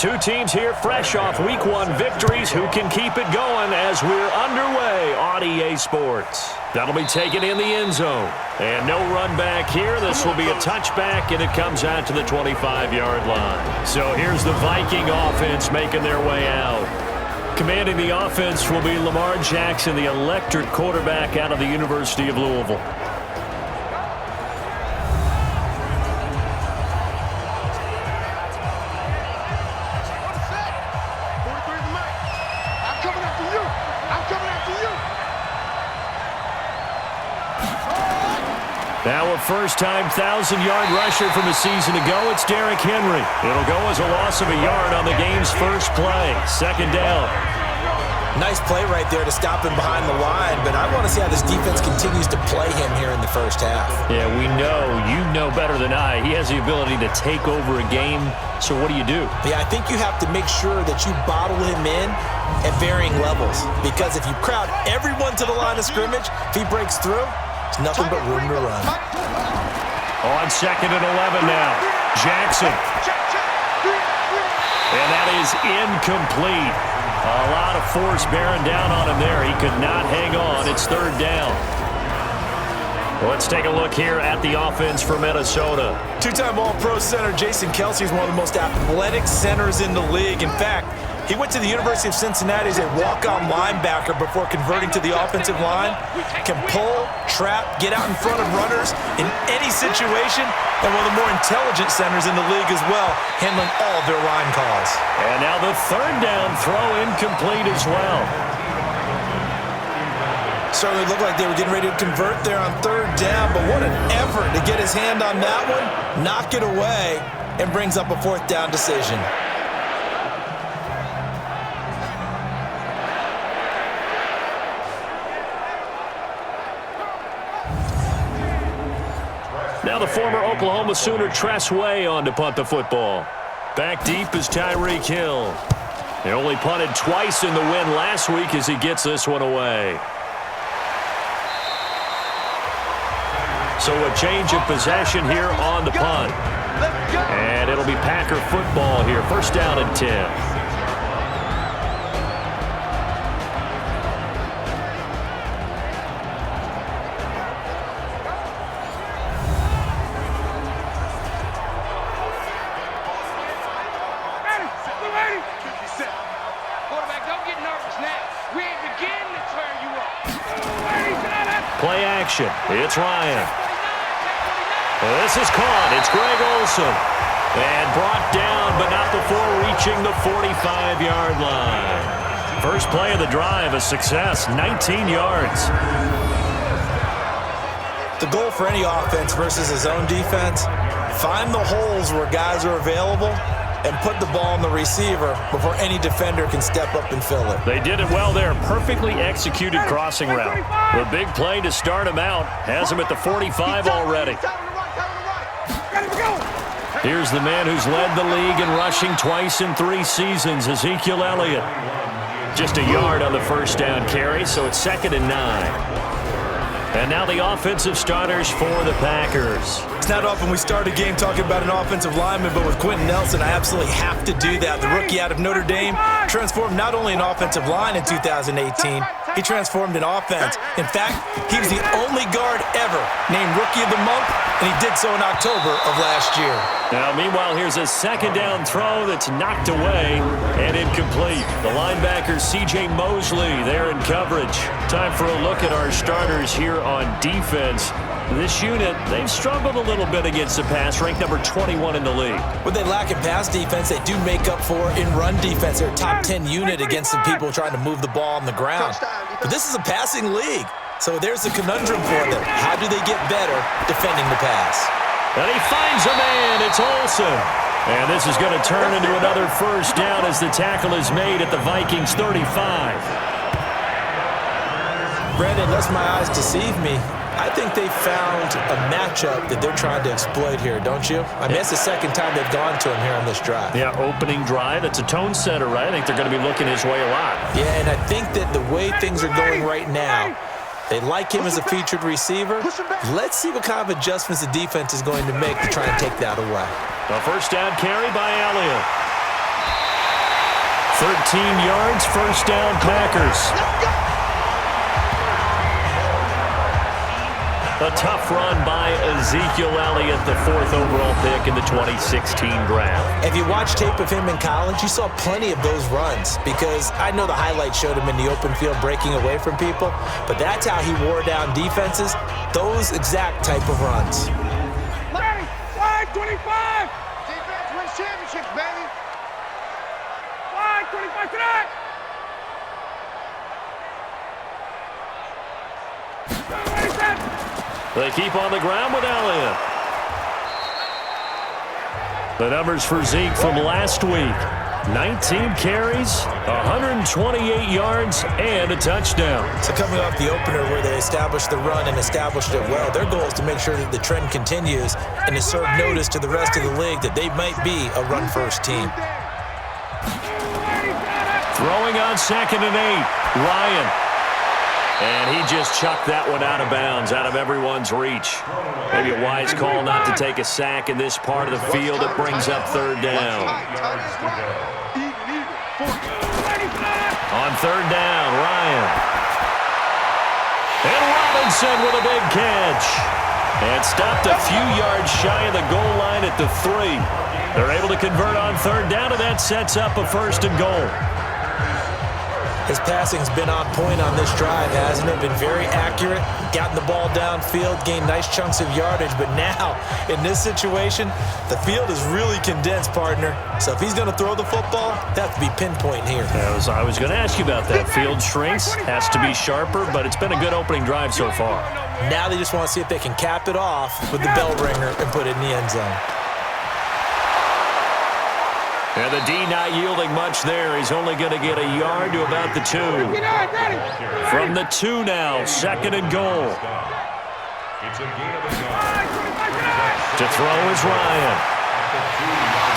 two teams here fresh off Week 1 victories. Who can keep it going as we're underway on EA Sports? That'll be taken in the end zone. And no run back here. This will be a touchback, and it comes out to the 25-yard line. So here's the Viking offense making their way out. Commanding the offense will be Lamar Jackson, the electric quarterback out of the University of Louisville. Now a first-time 1,000-yard rusher from a season ago, it's Derrick Henry. It'll go as a loss of a yard on the game's first play. Second down. Nice play right there to stop him behind the line, but I want to see how this defense continues to play him here in the first half. Yeah, we know. You know better than I. He has the ability to take over a game, so what do you do? Yeah, I think you have to make sure that you bottle him in at varying levels, because if you crowd everyone to the line of scrimmage, if he breaks through, there's nothing but room to run. On 2nd and 11 now. Jackson. And that is incomplete. A lot of force bearing down on him there. He could not hang on. It's third down. Let's take a look here at the offense for Minnesota. Two-time All-Pro center Jason Kelce is one of the most athletic centers in the league. In fact, he went to the University of Cincinnati as a walk-on linebacker before converting to the offensive line. Can pull, trap, get out in front of runners in any situation, and one of the more intelligent centers in the league as well, handling all of their line calls. And now the third down throw incomplete as well. Certainly looked like they were getting ready to convert there on third down, but what an effort to get his hand on that one, knock it away, and brings up a fourth down decision. Now the former Oklahoma Sooner Tress Way on to punt the football. Back deep is Tyreek Hill. They only punted twice in the win last week as he gets this one away. So a change of possession here on the punt. And it'll be Packer football here. First down and 10. Play action. It's Ryan. This is caught. It's Greg Olsen. And brought down, but not before reaching the 45-yard line. First play of the drive, a success, 19 yards. The goal for any offense versus his own defense, find the holes where guys are available and put the ball on the receiver before any defender can step up and fill it. They did it well there. Perfectly executed crossing route. The big play to start him out has him at the 45 already. Here's the man who's led the league in rushing twice in 3 seasons, Ezekiel Elliott. Just a yard on the first down carry, so it's 2nd and 9. And now the offensive starters for the Packers. It's not often we start a game talking about an offensive lineman, but with Quentin Nelson, I absolutely have to do that. The rookie out of Notre Dame transformed not only an offensive line in 2018, he transformed an offense. In fact, he was the only guard ever named Rookie of the Month, and he did so in October of last year. Now, meanwhile, here's a second down throw that's knocked away and incomplete. The linebacker, C.J. Mosley, there in coverage. Time for a look at our starters here on defense. This unit, they've struggled a little bit against the pass, ranked number 21 in the league. What they lack in pass defense, they do make up for in run defense. They're a top 10 unit against some people trying to move the ball on the ground. But this is a passing league, so there's a conundrum for them. How do they get better defending the pass? And he finds a man. It's Olsen. And this is going to turn into another first down as the tackle is made at the Vikings 35. Brandon, unless my eyes deceive me, I think they found a matchup that they're trying to exploit here, don't you? I mean, it's the second time they've gone to him here on this drive. Yeah, opening drive. It's a tone setter, right? I think they're going to be looking his way a lot. Yeah, and I think that the way things are going right now, they like him as a featured receiver. Let's see what kind of adjustments the defense is going to make to try and take that away. A first down carry by Elliott. 13 yards, first down, Packers. A tough run by Ezekiel Elliott, the 4th overall pick in the 2016 draft. If you watch tape of him in college, you saw plenty of those runs because I know the highlights showed him in the open field breaking away from people, but that's how he wore down defenses, those exact type of runs. Flag 25! Defense wins championships, baby! Flag 25 tonight! They keep on the ground with Elliott. The numbers for Zeke from last week. 19 carries, 128 yards, and a touchdown. So coming off the opener where they established the run and established it well, their goal is to make sure that the trend continues and to serve notice to the rest of the league that they might be a run-first team. Throwing on 2nd and 8, Ryan. And he just chucked that one out of bounds, out of everyone's reach. Maybe a wise call not to take a sack in this part of the field. It brings up 3rd down. On 3rd down, Ryan. And Robinson with a big catch. And stopped a few yards shy of the goal line at the 3. They're able to convert on 3rd down, and that sets up a 1st and goal. His passing's been on point on this drive, hasn't it? Been very accurate, gotten the ball downfield, gained nice chunks of yardage, but now, in this situation, the field is really condensed, partner. So if he's going to throw the football, that has to be pinpoint here. I was going to ask you about that. Field shrinks, has to be sharper, but it's been a good opening drive so far. Now they just want to see if they can cap it off with the bell ringer and put it in the end zone. And the D not yielding much there. He's only going to get a yard to about the 2. From the 2 now, 2nd and goal. To throw is Ryan.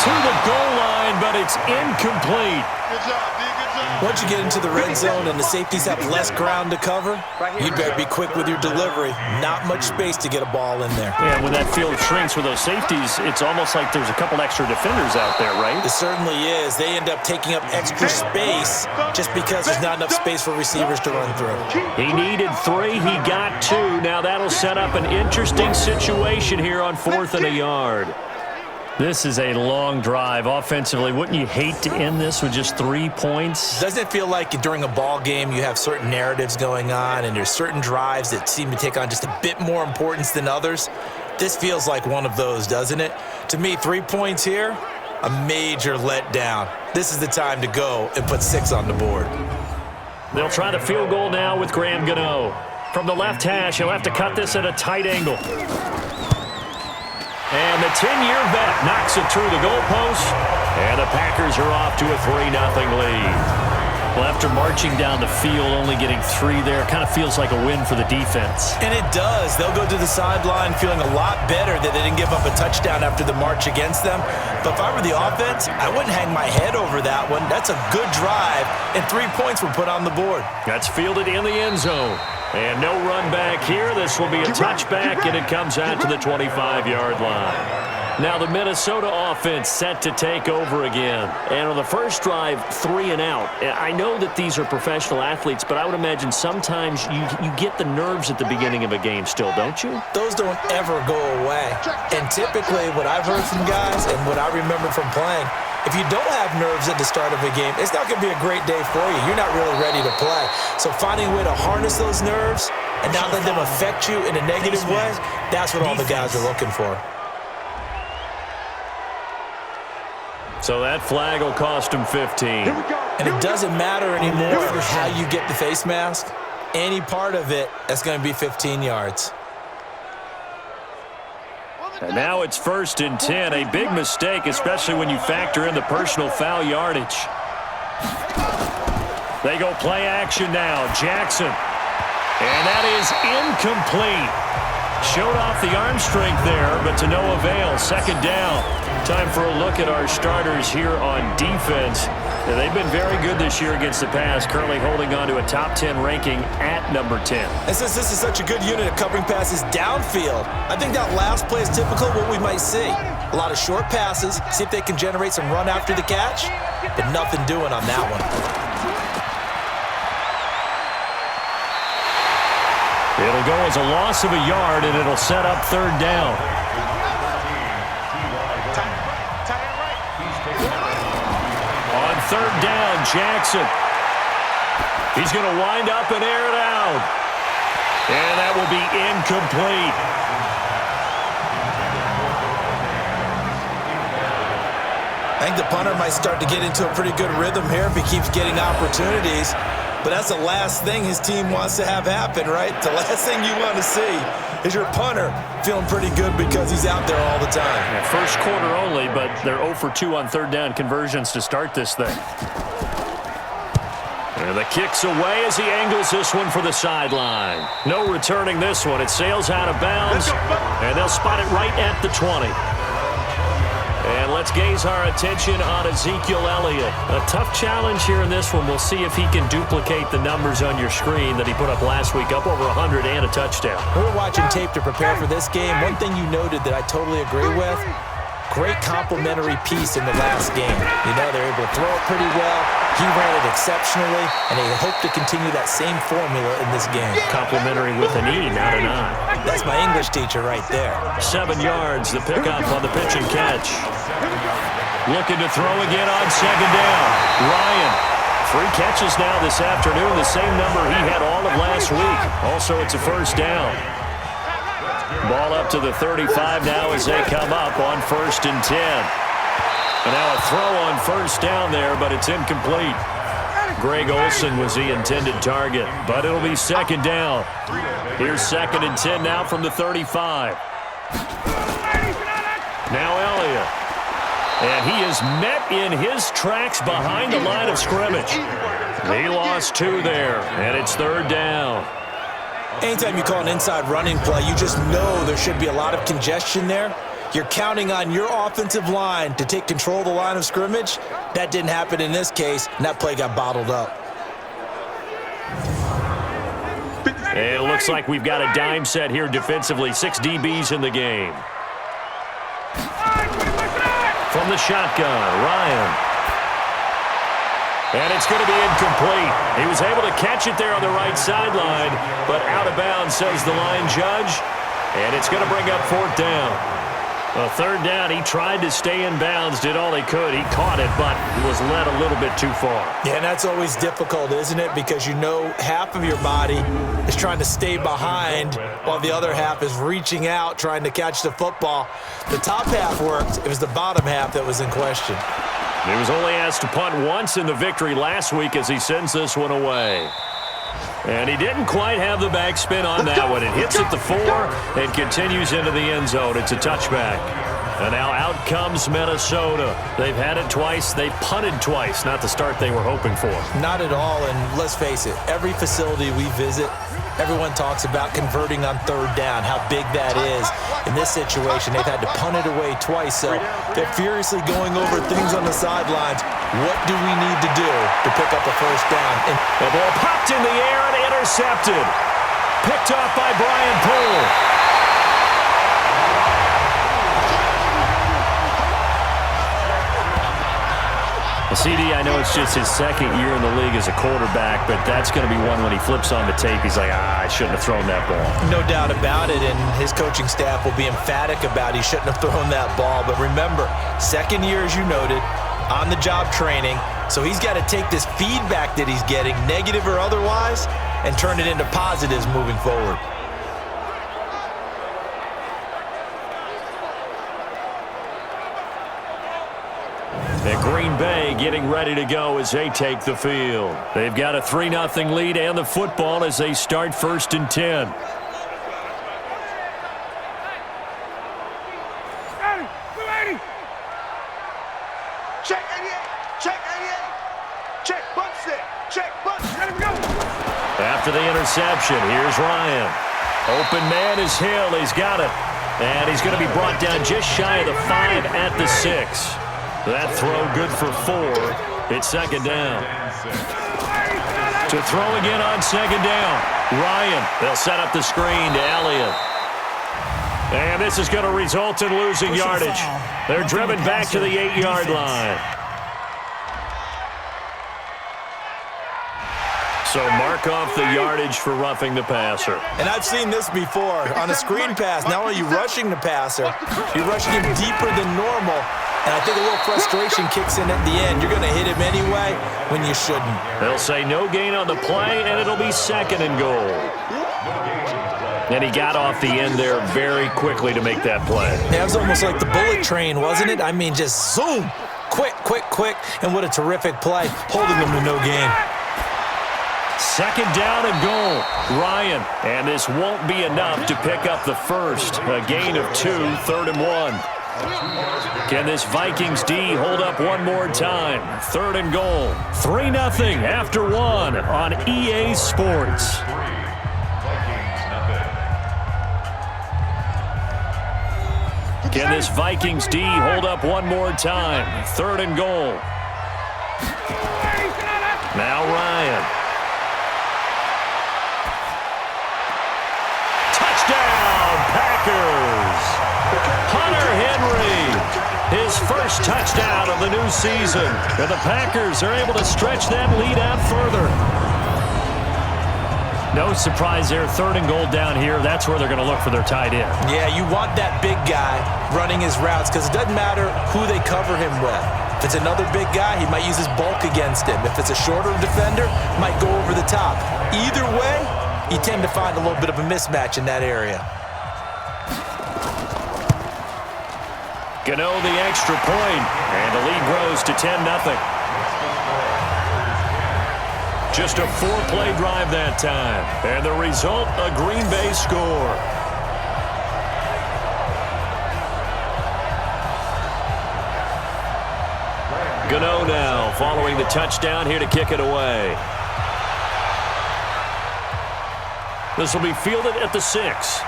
To the goal line, but it's incomplete. Good job, D. Good job. Once you get into the red zone and the safeties have less ground to cover, you better be quick with your delivery. Not much space to get a ball in there. Yeah, when that field shrinks with those safeties, it's almost like there's a couple extra defenders out there, right? It certainly is. They end up taking up extra space just because there's not enough space for receivers to run through. He needed 3. He got 2. Now that'll set up an interesting situation here on 4th and a yard. This is a long drive offensively. Wouldn't you hate to end this with just 3 points? Doesn't it feel like during a ball game you have certain narratives going on and there's certain drives that seem to take on just a bit more importance than others? This feels like one of those, doesn't it? To me, 3 points here, a major letdown. This is the time to go and put 6 on the board. They'll try the field goal now with Graham Gano. From the left hash, he'll have to cut this at a tight angle. And the 10-year vet knocks it through the goalpost, and the Packers are off to a 3-0 lead. Well, after marching down the field, only getting 3 there, kind of feels like a win for the defense. And it does. They'll go to the sideline feeling a lot better that they didn't give up a touchdown after the march against them. But if I were the offense, I wouldn't hang my head over that one. That's a good drive, and 3 points were put on the board. That's fielded in the end zone. And no run back here. This will be a touchback, and it comes out to the 25-yard line. Now the Minnesota offense set to take over again. And on the first drive, 3 and out. I know that these are professional athletes, but I would imagine sometimes you get the nerves at the beginning of a game still, don't you? Those don't ever go away. And typically what I've heard from guys and what I remember from playing, if you don't have nerves at the start of a game, it's not going to be a great day for you. You're not really ready to play. So finding a way to harness those nerves and not let them affect you in a negative way, that's what all the guys are looking for. So that flag will cost him 15. And it doesn't matter anymore how you get the face mask. Any part of it, that's going to be 15 yards. And now it's 1st and 10. A big mistake, especially when you factor in the personal foul yardage. They go play action now. Jackson. And that is incomplete. Showed off the arm strength there, but to no avail. 2nd down. Time for a look at our starters here on defense. They've been very good this year against the pass, currently holding on to a top 10 ranking at number 10. And since this is such a good unit of covering passes downfield, I think that last play is typical of what we might see. A lot of short passes, see if they can generate some run after the catch. but nothing doing on that one. It'll go as a loss of a yard, and it'll set up third down. On third down, Jackson. He's going to wind up and air it out. And that will be incomplete. I think the punter might start to get into a pretty good rhythm here if he keeps getting opportunities. But that's the last thing his team wants to have happen, right? The last thing you want to see is your punter feeling pretty good because he's out there all the time. Yeah, first quarter only, but they're 0 for 2 on third down conversions to start this thing. And the kick's away as he angles this one for the sideline. No returning this one. It sails out of bounds, and they'll spot it right at the 20. And let's gaze our attention on Ezekiel Elliott. A tough challenge here in this one. We'll see if he can duplicate the numbers on your screen that he put up last week, up over 100 and a touchdown. We were watching tape to prepare for this game. One thing you noted that I totally agree with, great complimentary piece in the last game. You know, they're able to throw it pretty well. He ran it exceptionally, and they hope to continue that same formula in this game. Complimentary with an E, not an I. That's my English teacher right there. 7 yards, the pickup on the pitch and catch. Looking to throw again on second down. Ryan, 3 catches now this afternoon, the same number he had all of last week. Also, it's a first down. Ball up to the 35 now as they come up on 1st and 10. And now a throw on first down there, but it's incomplete. Greg Olsen was the intended target, but it'll be second down. Here's 2nd and 10 now from the 35. Now Elliott. And he is met in his tracks behind the line of scrimmage. He lost 2 there, and it's third down. Anytime you call an inside running play, you just know there should be a lot of congestion there. You're counting on your offensive line to take control of the line of scrimmage. That didn't happen in this case, and that play got bottled up. It looks like we've got a dime set here defensively. 6 DBs in the game. From the shotgun, Ryan. And it's going to be incomplete. He was able to catch it there on the right sideline, but out of bounds, says the line judge. And it's going to bring up 4th down. Well, third down, he tried to stay in bounds, did all he could. He caught it, but was led a little bit too far. Yeah, and that's always difficult, isn't it? Because you know half of your body is trying to stay behind while the other half is reaching out, trying to catch the football. The top half worked. It was the bottom half that was in question. He was only asked to punt once in the victory last week as he sends this one away. And he didn't quite have the backspin on that one. It hits at the 4 and continues into the end zone. It's a touchback. And now out comes Minnesota. They've had it twice. They've punted twice. Not the start they were hoping for. Not at all, and let's face it, every facility we visit, everyone talks about converting on third down, how big that is. In this situation, they've had to punt it away twice, so they're furiously going over things on the sidelines. What do we need to do to pick up a first down? And the ball popped in the air and intercepted. Picked off by Brian Poole. CD, I know it's just his 2nd year in the league as a quarterback, but that's going to be one when he flips on the tape. He's like, I shouldn't have thrown that ball. No doubt about it, and his coaching staff will be emphatic about he shouldn't have thrown that ball. But remember, 2nd year, as you noted, on-the-job training, so he's got to take this feedback that he's getting, negative or otherwise, and turn it into positives moving forward. And Green Bay getting ready to go as they take the field. They've got a 3-0 lead and the football as they start 1st and 10. Check 88. Check 88. Check bunch set. Check bunch. Let him go. After the interception, here's Ryan. Open man is Hill. He's got it. And he's going to be brought down just shy of the 5 at the 6. That throw good for 4. It's second down. To throw again on second down. Ryan, they'll set up the screen to Elliott. And this is going to result in losing yardage. They're driven back to the 8-yard line. So mark off the yardage for roughing the passer. And I've seen this before. On a screen pass, not only are you rushing the passer, you're rushing him deeper than normal. And I think a little frustration kicks in at the end. You're going to hit him anyway when you shouldn't. They'll say no gain on the play, and it'll be 2nd and goal. And he got off the end there very quickly to make that play. Yeah, it was almost like the bullet train, wasn't it? I mean, just zoom. Quick, quick, quick. And what a terrific play, holding them to no gain. 2nd down and goal. Ryan. And this won't be enough to pick up the first. A gain of 2, 3rd and 1. Can this Vikings D hold up one more time? 3rd and goal. 3-0 after 1 on EA Sports. Can this Vikings D hold up one more time? 3rd and goal. Now Ryan. Touchdown, Packers. Hunter Henry, his first touchdown of the new season. And the Packers are able to stretch that lead out further. No surprise there, 3rd and goal down here. That's where they're going to look for their tight end. Yeah, you want that big guy running his routes because it doesn't matter who they cover him with. If it's another big guy, he might use his bulk against him. If it's a shorter defender, might go over the top. Either way, you tend to find a little bit of a mismatch in that area. Gano the extra point, and the lead grows to 10-0. Just a 4-play drive that time. And the result, a Green Bay score. Gano now following the touchdown here to kick it away. This will be fielded at the 6.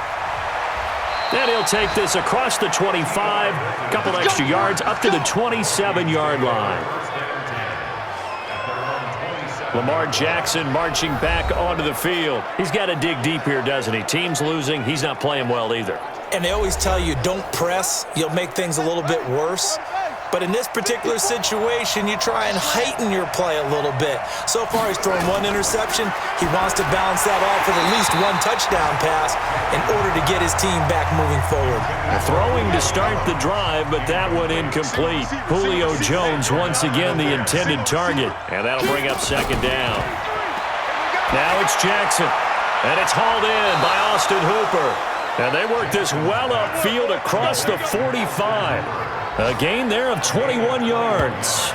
And he'll take this across the 25. Couple extra yards up to the 27-yard line. Lamar Jackson marching back onto the field. He's got to dig deep here, doesn't he? Team's losing. He's not playing well either. And they always tell you, don't press. You'll make things a little bit worse. But in this particular situation, you try and heighten your play a little bit. So far, he's thrown 1 interception. He wants to balance that off with at least 1 touchdown pass in order to get his team back moving forward. Throwing to start the drive, but that one incomplete. Julio Jones once again the intended target, and that'll bring up 2nd down. Now it's Jackson, and it's hauled in by Austin Hooper. And they work this well upfield across the 45. A gain there of 21 yards.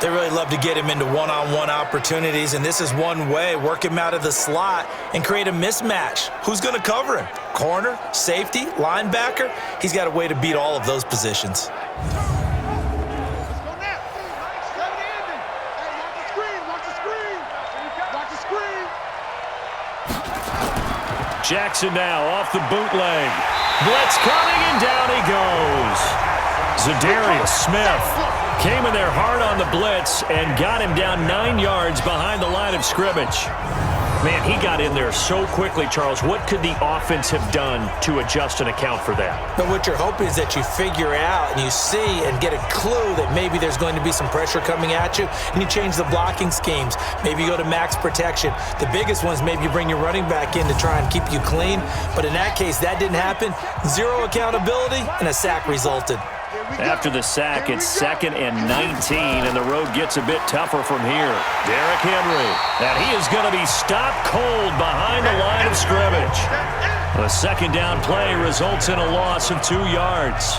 They really love to get him into one-on-one opportunities, and this is one way. Work him out of the slot and create a mismatch. Who's going to cover him? Corner, safety, linebacker? He's got a way to beat all of those positions. Jackson now off the bootleg. Blitz coming, and down he goes. Zadarius Smith came in there hard on the blitz and got him down 9 yards behind the line of scrimmage. Man, he got in there so quickly, Charles. What could the offense have done to adjust and account for that? But what you're hoping is that you figure out and you see and get a clue that maybe there's going to be some pressure coming at you, and you change the blocking schemes. Maybe you go to max protection. The biggest ones, maybe you bring your running back in to try and keep you clean. But in that case, that didn't happen. 0 accountability, and a sack resulted. After the sack, it's 2nd and 19, and the road gets a bit tougher from here. Derrick Henry, and he is going to be stopped cold behind the line of scrimmage. The 2nd down play results in a loss of 2 yards.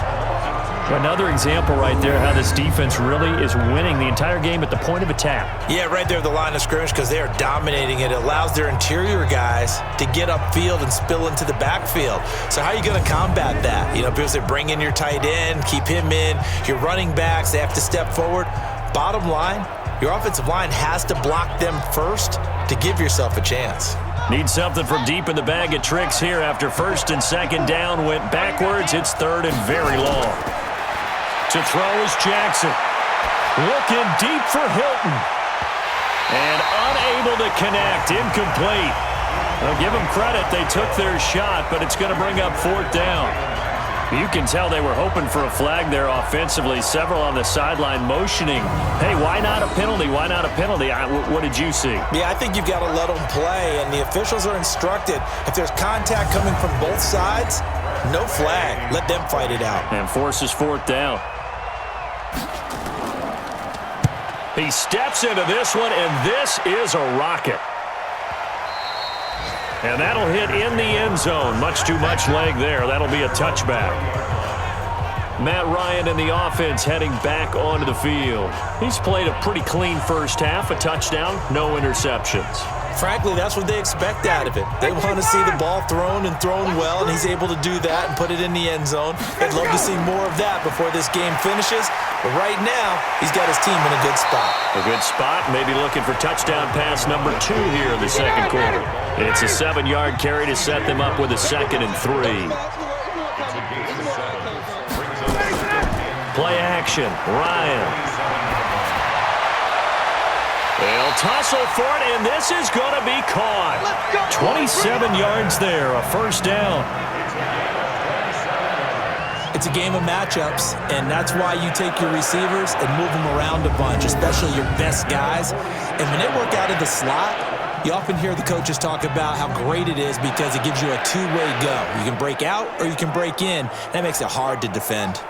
Another example right there how this defense really is winning the entire game at the point of attack. Yeah, right there at the line of scrimmage because they are dominating it. It allows their interior guys to get upfield and spill into the backfield. So how are you going to combat that? You know, because they bring in your tight end, keep him in. Your running backs, they have to step forward. Bottom line, your offensive line has to block them first to give yourself a chance. Need something from deep in the bag of tricks here after 1st and 2nd down went backwards. It's 3rd and very long. To throw is Jackson. Looking deep for Hilton. And unable to connect. Incomplete. I'll give them credit. They took their shot, but it's going to bring up 4th down. You can tell they were hoping for a flag there offensively. Several on the sideline motioning. Hey, why not a penalty? Why not a penalty? What did you see? Yeah, I think you've got to let them play, and the officials are instructed. If there's contact coming from both sides, no flag. Let them fight it out. And forces fourth down. He steps into this one, and this is a rocket. And that'll hit in the end zone. Much too much leg there. That'll be a touchback. Matt Ryan in the offense heading back onto the field. He's played a pretty clean first half, a touchdown, no interceptions. Frankly, that's what they expect out of it. They want to see the ball thrown and thrown well, and he's able to do that and put it in the end zone. They'd love to see more of that before this game finishes. But right now, he's got his team in a good spot. A good spot, maybe looking for touchdown pass number 2 here in the second quarter. It's a 7-yard carry to set them up with a 2nd and 3. Play action, Ryan. They'll tussle for it, and this is going to be caught. 27 yards there, a first down. It's a game of matchups, and that's why you take your receivers and move them around a bunch, especially your best guys. And when they work out of the slot, you often hear the coaches talk about how great it is because it gives you a two-way go. You can break out or you can break in. That makes it hard to defend.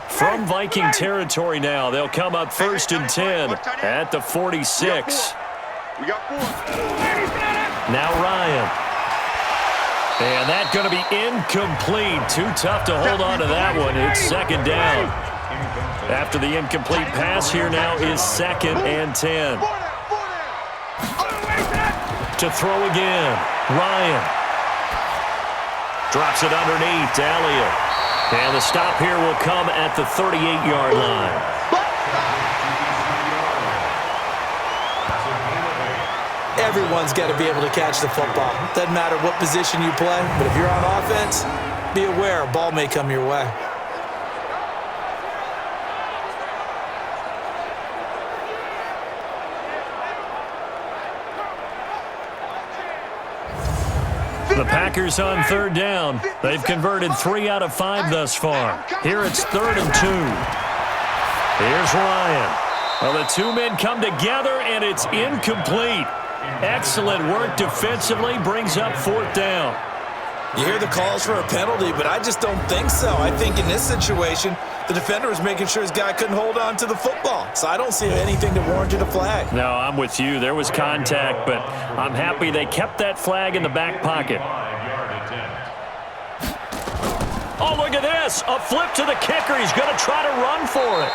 From Viking territory now, they'll come up 1st and 10 at the 46. We got 4. Now Ryan. And that's going to be incomplete. Too tough to hold on to that one. It's 2nd down. After the incomplete pass, here now is 2nd and 10. To throw again, Ryan. Drops it underneath to Elliott. And the stop here will come at the 38-yard line. Everyone's got to be able to catch the football. Doesn't matter what position you play, but if you're on offense, be aware a ball may come your way. The Packers on 3rd down. They've converted 3 out of 5 thus far. Here it's 3rd and 2. Here's Ryan. Well, the two men come together, and it's incomplete. Excellent work defensively, brings up 4th down. You hear the calls for a penalty, but I just don't think so. I think in this situation, the defender was making sure his guy couldn't hold on to the football. So I don't see anything that warranted a flag. No, I'm with you. There was contact, but I'm happy they kept that flag in the back pocket. Oh, look at this. A flip to the kicker. He's going to try to run for it.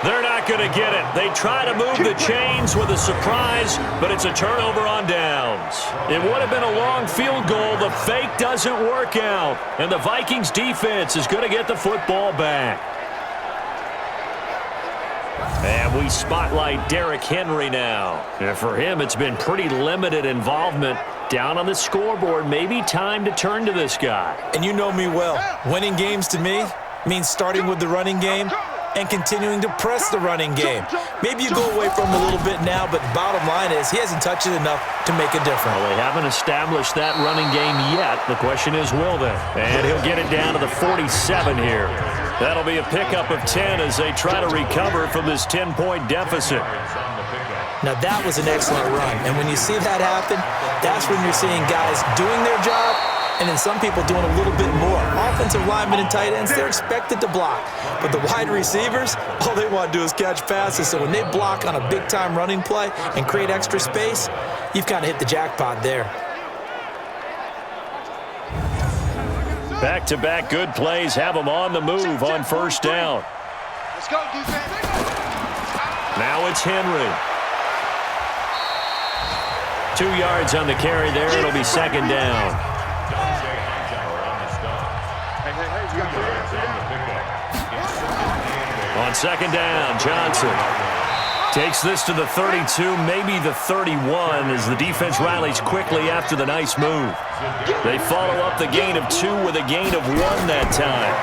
They're not going to get it. They try to move the chains with a surprise, but it's a turnover on downs. It would have been a long field goal. The fake doesn't work out, and the Vikings defense is going to get the football back. And we spotlight Derrick Henry now. And for him, it's been pretty limited involvement. Down on the scoreboard, maybe time to turn to this guy. And you know me well. Winning games to me means starting with the running game and continuing to press the running game. Maybe you go away from him a little bit now, but bottom line is he hasn't touched it enough to make a difference. Well, they haven't established that running game yet. The question is, will they? And he'll get it down to the 47 here. That'll be a pickup of 10 as they try to recover from this 10-point deficit. Now, that was an excellent run. And when you see that happen, that's when you're seeing guys doing their job and then some people doing a little bit more. Offensive linemen and tight ends, they're expected to block. But the wide receivers, all they want to do is catch passes. So when they block on a big-time running play and create extra space, you've kind of hit the jackpot there. Back-to-back good plays have them on the move on 1st down. Let's go, defense. Now it's Henry. 2 yards on the carry there. It'll be 2nd down. On 2nd down, Johnson takes this to the 32, maybe the 31, as the defense rallies quickly after the nice move. They follow up the gain of 2 with a gain of 1 that time.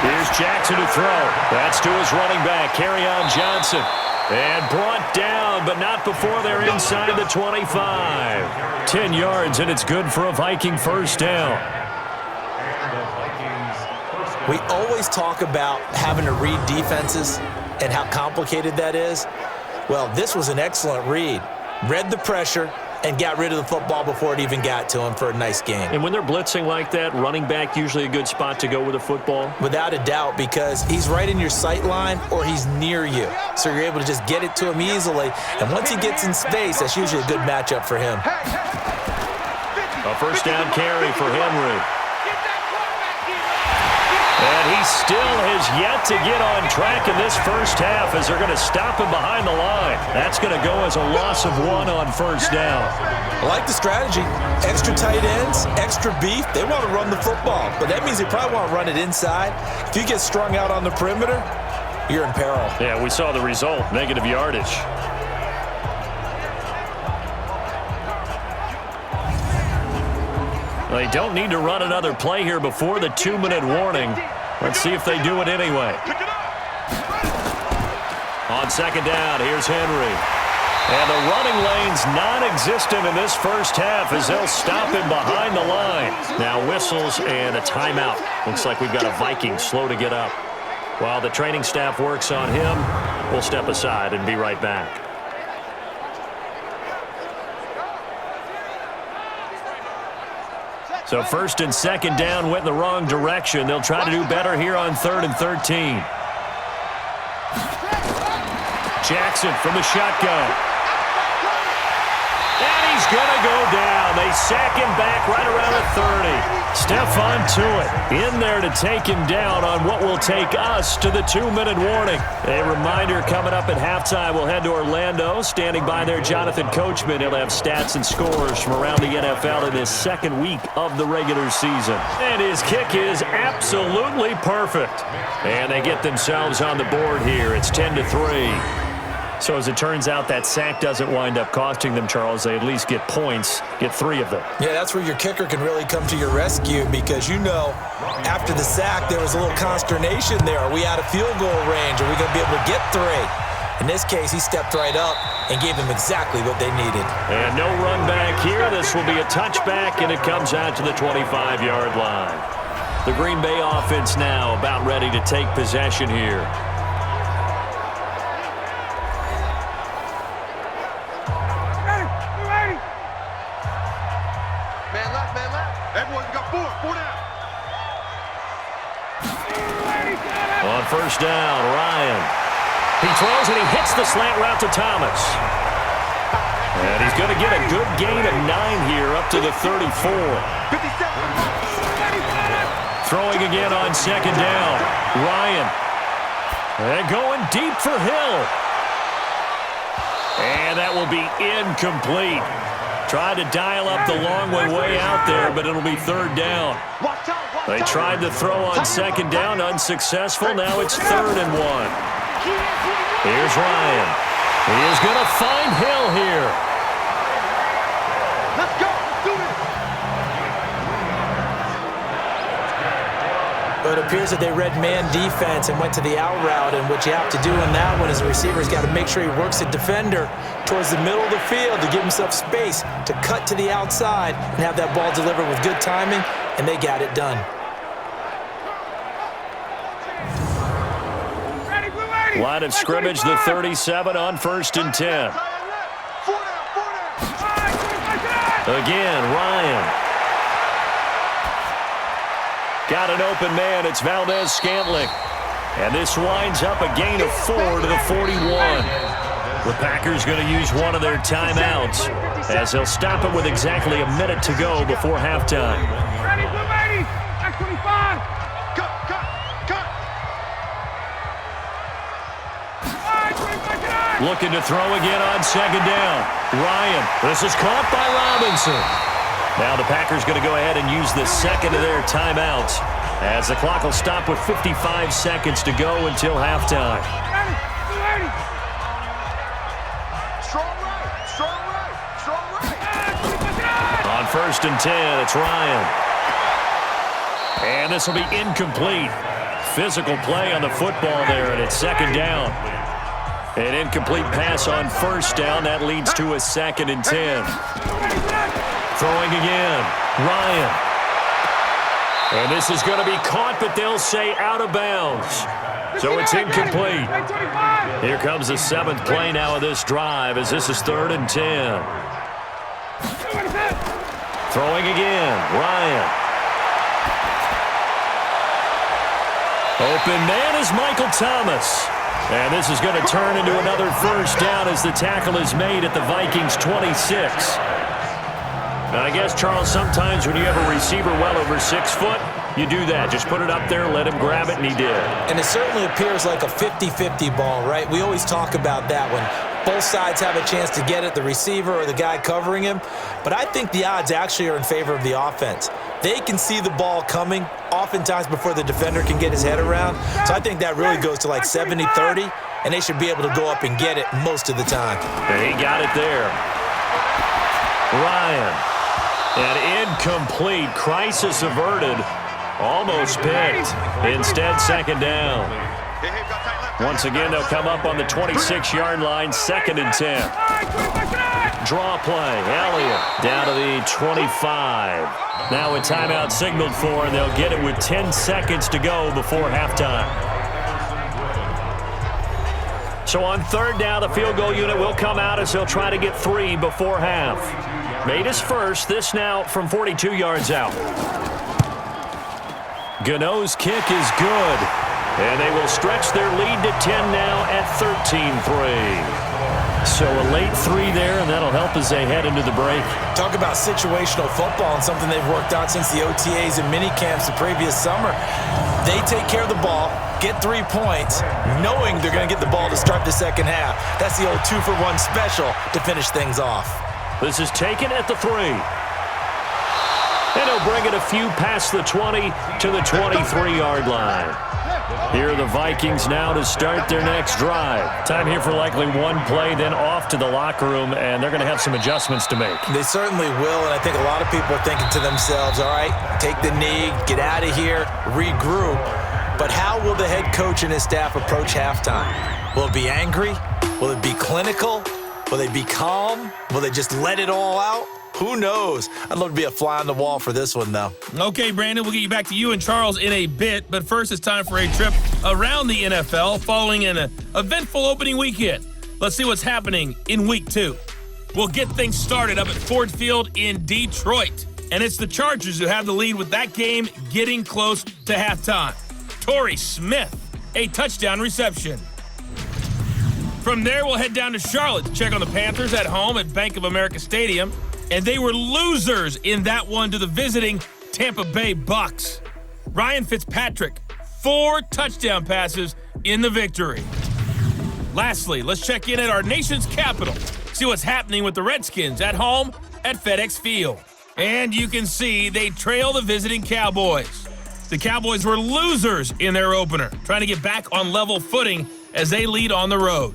Here's Jackson to throw. That's to his running back, Kerryon Johnson. And brought down, but not before they're inside the 25. 10 yards, and it's good for a Viking first down. We always talk about having to read defenses and how complicated that is. Well, this was an excellent read. Read the pressure and got rid of the football before it even got to him for a nice game. And when they're blitzing like that, running back usually a good spot to go with the football? Without a doubt, because he's right in your sight line or he's near you. So you're able to just get it to him easily. And once he gets in space, that's usually a good matchup for him. A first down carry for Henry. And he still has yet to get on track in this first half as they're going to stop him behind the line. That's going to go as a loss of 1 on first down. I like the strategy. Extra tight ends, extra beef. They want to run the football, but that means they probably want to run it inside. If you get strung out on the perimeter, you're in peril. Yeah, we saw the result, negative yardage. They don't need to run another play here before the 2-minute warning. Let's see if they do it anyway. On second down, here's Henry. And the running lane's non-existent in this first half as they'll stop him behind the line. Now whistles and a timeout. Looks like we've got a Viking slow to get up. While the training staff works on him, we'll step aside and be right back. So first and second down went in the wrong direction. They'll try to do better here on 3rd and 13. Jackson from the shotgun. And he's going to go down. They sack him back right around the 30. Stephon Tuitt in there to take him down on what will take us to the 2-minute warning. A reminder coming up at halftime, we'll head to Orlando. Standing by there, Jonathan Coachman. He'll have stats and scores from around the NFL in his second week of the regular season. And his kick is absolutely perfect. And they get themselves on the board here. It's 10-3. So as it turns out, that sack doesn't wind up costing them, Charles. They at least get points, get 3 of them. Yeah, that's where your kicker can really come to your rescue because, you know, after the sack, there was a little consternation there. Are we out of field goal range? Are we going to be able to get 3? In this case, he stepped right up and gave them exactly what they needed. And no run back here. This will be a touchback, and it comes out to the 25-yard line. The Green Bay offense now about ready to take possession here. On first down, Ryan. He throws and he hits the slant route to Thomas. And he's going to get a good gain of 9 here up to the 34. Throwing again on second down. Ryan. And going deep for Hill. And that will be incomplete. Tried to dial up the long way out there, but it'll be 3rd down. They tried to throw on second down, unsuccessful. Now it's 3rd and 1. Here's Ryan. He is going to find Hill here. Let's go. Let's do it. But it appears that they read man defense and went to the out route, and what you have to do in that one is the receiver's got to make sure he works the defender towards the middle of the field to give himself space to cut to the outside and have that ball delivered with good timing, and they got it done. Line of scrimmage, the 37 on 1st and 10. Again, Ryan. Got an open man. It's Valdez-Scantling. And this winds up a gain of 4 to the 41. The Packers going to use one of their timeouts as they'll stop it with exactly a minute to go before halftime. Looking to throw again on second down. Ryan, this is caught by Robinson. Now the Packers going to go ahead and use the second of their timeouts as the clock will stop with 55 seconds to go until halftime. On 1st and 10, it's Ryan. And this will be incomplete. physical play on the football there, and it's second down. An incomplete pass on first down. That leads to a 2nd and 10. Throwing again. Ryan. And this is going to be caught, but they'll say out of bounds. So it's incomplete. Here comes the 7th play now of this drive as this is 3rd and 10. Throwing again. Ryan. Open man is Michael Thomas. And this is going to turn into another first down as the tackle is made at the Vikings 26. Now, I guess, Charles, sometimes when you have a receiver well over 6 foot, you do that. Just put it up there, let him grab it, and he did. And it certainly appears like a 50-50 ball, right? We always talk about that when both sides have a chance to get it, the receiver or the guy covering him. But I think the odds actually are in favor of the offense. They can see the ball coming oftentimes before the defender can get his head around. So I think that really goes to like 70-30, and they should be able to go up and get it most of the time. And he got it there. Ryan. An incomplete. Crisis averted. Almost picked. Instead, second down. Once again, they'll come up on the 26-yard line, 2nd and 10. Draw play. Elliott down to the 25. Now a timeout signaled for, and they'll get it with 10 seconds to go before halftime. So on 3rd down, the field goal unit will come out as they'll try to get 3 before half. Made his first. This now from 42 yards out. Gano's kick is good. And they will stretch their lead to 10 now at 13-3. So a late 3 there, and that'll help as they head into the break. Talk about situational football and something they've worked on since the OTAs and mini camps the previous summer. They take care of the ball, get 3 points, knowing they're going to get the ball to start the second half. That's the old 2-for-1 special to finish things off. This is taken at the 3. And he'll bring it a few past the 20 to the 23-yard line. Here are the Vikings now to start their next drive. Time here for likely one play, then off to the locker room, and they're going to have some adjustments to make. They certainly will, and I think a lot of people are thinking to themselves, all right, take the knee, get out of here, regroup. But how will the head coach and his staff approach halftime? Will it be angry? Will it be clinical? Will they be calm? Will they just let it all out? Who knows? I'd love to be a fly on the wall for this one, though. Okay, Brandon, we'll get you back to you and Charles in a bit. But first, it's time for a trip around the NFL following an eventful opening weekend. Let's see what's happening in Week 2. We'll get things started up at Ford Field in Detroit. And it's the Chargers who have the lead with that game getting close to halftime. Torrey Smith, a touchdown reception. From there, we'll head down to Charlotte to check on the Panthers at home at Bank of America Stadium. And they were losers in that one to the visiting Tampa Bay Bucks. Ryan Fitzpatrick, 4 touchdown passes in the victory. Lastly, let's check in at our nation's capital. See what's happening with the Redskins at home at FedEx Field. And you can see they trail the visiting Cowboys. The Cowboys were losers in their opener, trying to get back on level footing as they lead on the road.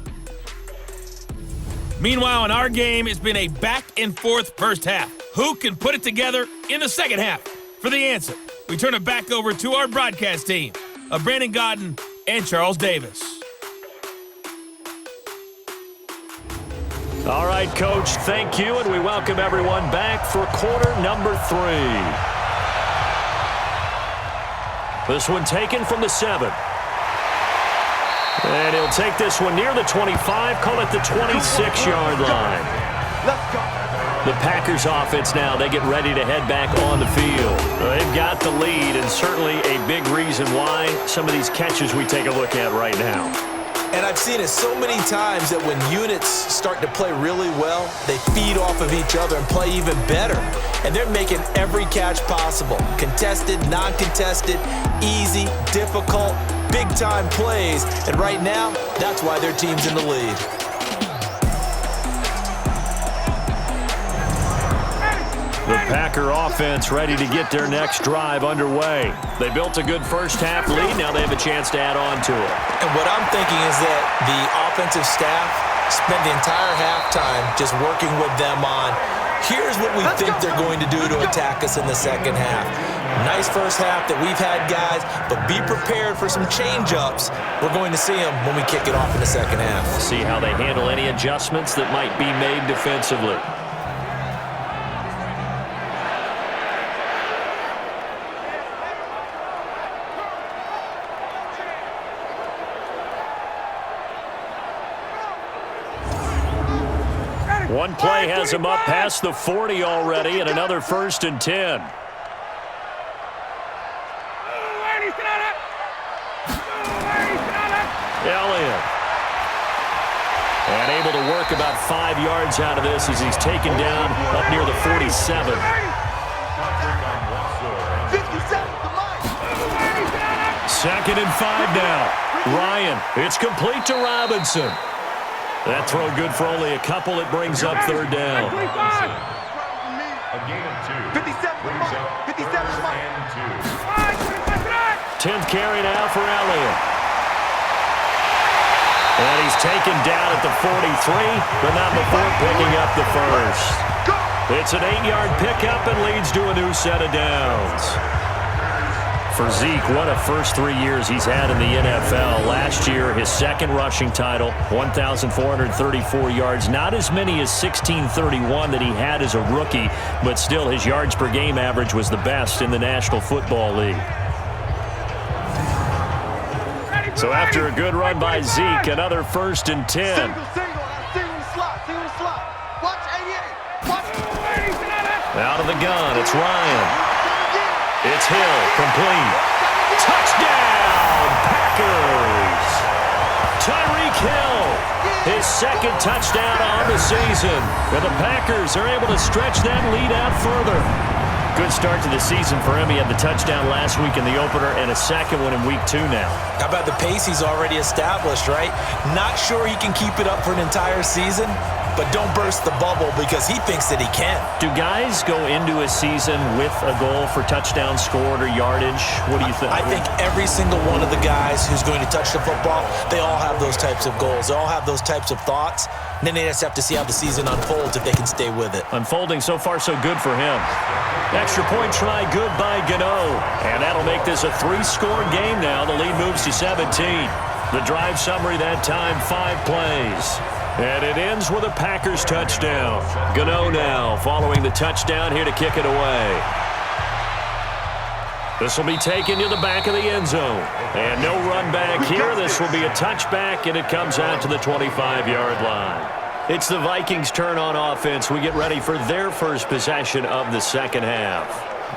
Meanwhile, in our game, it's been a back-and-forth first half. Who can put it together in the second half? For the answer, we turn it back over to our broadcast team of Brandon Godden and Charles Davis. All right, Coach, thank you, and we welcome everyone back for quarter number 3. This one taken from the 7. And he'll take this one near the 25, call it the 26-yard line. The Packers offense now, they get ready to head back on the field. They've got the lead, and certainly a big reason why some of these catches we take a look at right now. And I've seen it so many times that when units start to play really well, they feed off of each other and play even better. And they're making every catch possible. Contested, non-contested, easy, difficult, big-time plays. And right now, that's why their team's in the lead. The Packer offense ready to get their next drive underway. They built a good first half lead. Now they have a chance to add on to it. And what I'm thinking is that the offensive staff spent the entire halftime just working with them on, here's what we think they're going to do to attack us in the second half. Nice first half that we've had, guys, but be prepared for some change-ups. We're going to see them when we kick it off in the second half. See how they handle any adjustments that might be made defensively. One play has him up past the 40 already, and another 1st and 10. Elliott. And able to work about 5 yards out of this as he's taken down up near the 47. Second and 5 now. Ryan, it's complete to Robinson. That throw good for only a couple. It brings up 3rd down. A gain of 2. 57 and 2. 10th carry now for Elliott. And he's taken down at the 43, but not before picking up the first. It's an 8-yard pickup and leads to a new set of downs. For Zeke, what a first 3 years he's had in the NFL. Last year, his 2nd rushing title, 1,434 yards. Not as many as 1,631 that he had as a rookie, but still his yards per game average was the best in the National Football League. So after a good run by Zeke, another 1st and 10. Single slot. Watch 88. Out of the gun, it's Ryan. It's Hill, complete. Touchdown, Packers! Tyreek Hill, his 2nd touchdown on the season. And the Packers are able to stretch that lead out further. Good start to the season for him. He had the touchdown last week in the opener and a 2nd one in week 2 now. How about the pace he's already established, right? Not sure he can keep it up for an entire season, but don't burst the bubble because he thinks that he can. Do guys go into a season with a goal for touchdown scored or yardage? What do you think? I think every single one of the guys who's going to touch the football, they all have those types of goals. They all have those types of thoughts. And then they just have to see how the season unfolds if they can stay with it. Unfolding so far so good for him. Extra point try good by Gano. And that'll make this a 3-score game now. The lead moves to 17. The drive summary that time, 5 plays. And it ends with a Packers touchdown. Gano now following the touchdown here to kick it away. This will be taken to the back of the end zone. And no run back here. This will be a touchback, and it comes out to the 25-yard line. It's the Vikings' turn on offense. We get ready for their first possession of the second half.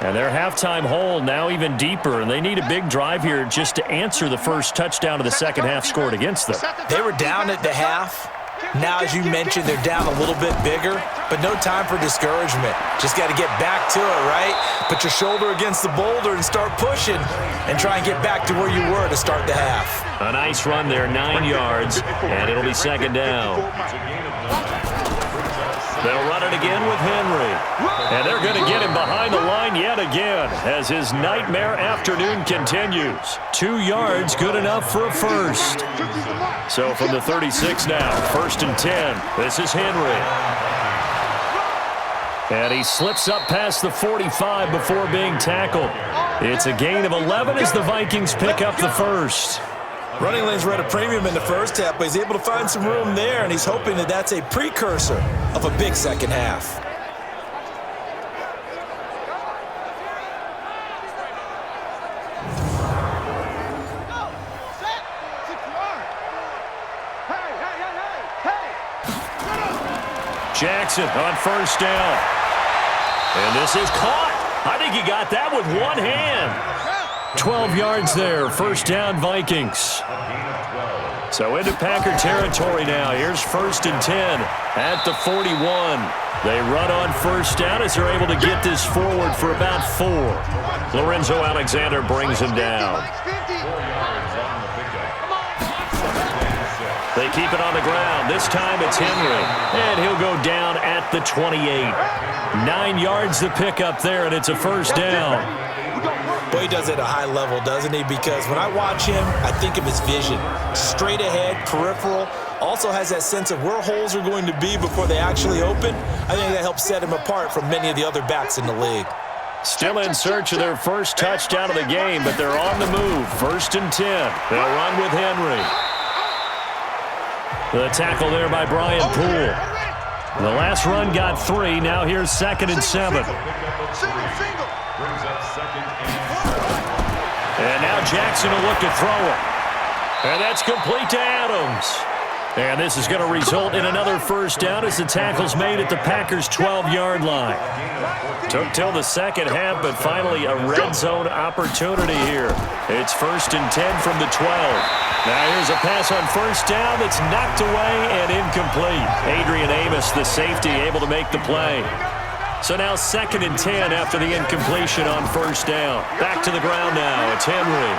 And their halftime hole now even deeper, and they need a big drive here just to answer the first touchdown of the second half scored against them. They were down at the half. Now, as you mentioned, they're down a little bit bigger, but no time for discouragement. Just got to get back to it, right? Put your shoulder against the boulder and start pushing and try and get back to where you were to start the half. A nice run there, 9 yards, and it'll be 2nd down. They'll run it again with Henry. And they're going to get him behind the line yet again as his nightmare afternoon continues. 2 yards, good enough for a first. So from the 36 now, 1st and 10. This is Henry. And he slips up past the 45 before being tackled. It's a gain of 11 as the Vikings pick up the first. Running lanes were at a premium in the first half, but he's able to find some room there, and he's hoping that that's a precursor of a big second half. Jackson on 1st down. And this is caught. I think he got that with one hand. 12 yards there, 1st down Vikings. So into Packer territory now. Here's 1st and 10 at the 41. They run on 1st down as they're able to get this forward for about 4. Lorenzo Alexander brings him down. They keep it on the ground. This time it's Henry. And he'll go down at the 28. 9 yards to pick up there, and it's a 1st down. Boy, he does it at a high level, doesn't he? Because when I watch him, I think of his vision. Straight ahead, peripheral. Also has that sense of where holes are going to be before they actually open. I think that helps set him apart from many of the other backs in the league. Still in search of their first touchdown of the game, but they're on the move. 1st and 10. They'll run with Henry. The tackle there by Brian Poole. The last run got 3. Now here's 2nd and 7. And now Jackson will look to throw it. And that's complete to Adams. And this is going to result in another first down as the tackle's made at the Packers' 12-yard line. Took till the second half, but finally a red zone opportunity here. It's 1st and 10 from the 12. Now here's a pass on first down that's knocked away and incomplete. Adrian Amos, the safety, able to make the play. So now 2nd and 10 after the incompletion on first down. Back to the ground now. It's Henry.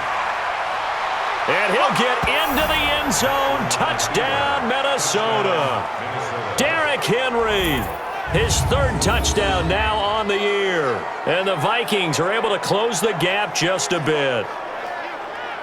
And he'll get into the end zone. Touchdown, Minnesota. Derrick Henry. His 3rd touchdown now on the year. And the Vikings are able to close the gap just a bit.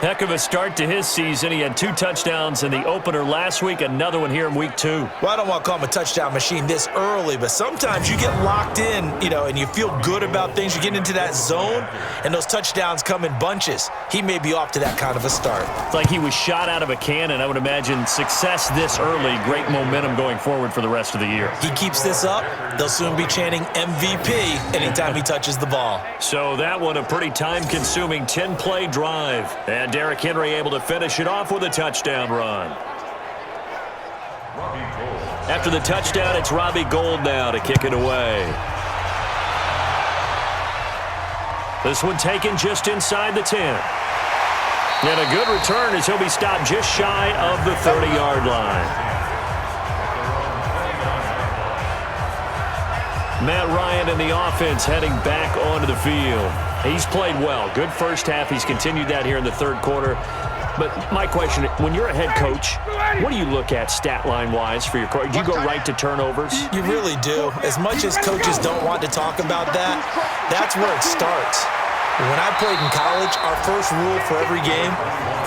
Heck of a start to his season. He had 2 touchdowns in the opener last week, another one here in week 2. Well, I don't want to call him a touchdown machine this early, but sometimes you get locked in, and you feel good about things. You get into that zone, and those touchdowns come in bunches. He may be off to that kind of a start. It's like he was shot out of a cannon. I would imagine success this early, great momentum going forward for the rest of the year. He keeps this up, they'll soon be chanting MVP anytime he touches the ball. So that one, a pretty time-consuming 10-play drive. And Derrick Henry able to finish it off with a touchdown run. After the touchdown, it's Robbie Gould now to kick it away. This one taken just inside the 10. And a good return as he'll be stopped just shy of the 30-yard line. Matt Ryan and the offense heading back onto the field. He's played well. Good first half. He's continued that here in the 3rd quarter. But my question, when you're a head coach, what do you look at stat line-wise for your coach? Do you go right to turnovers? You really do. As much as coaches don't want to talk about that, that's where it starts. When I played in college, our first rule for every game,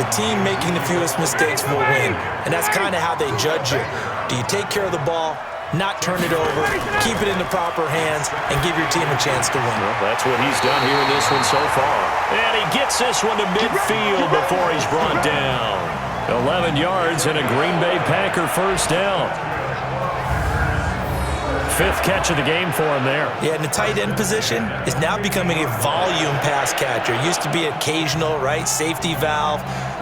the team making the fewest mistakes will win. And that's kind of how they judge you. Do you take care of the ball, not turn it over, keep it in the proper hands, and give your team a chance to win? Well, that's what he's done here in this one so far. And he gets this one to midfield before he's brought down. 11 yards and a Green Bay Packer first down. 5th catch of the game for him there. Yeah, and the tight end position is now becoming a volume pass catcher. Used to be occasional, right? Safety valve.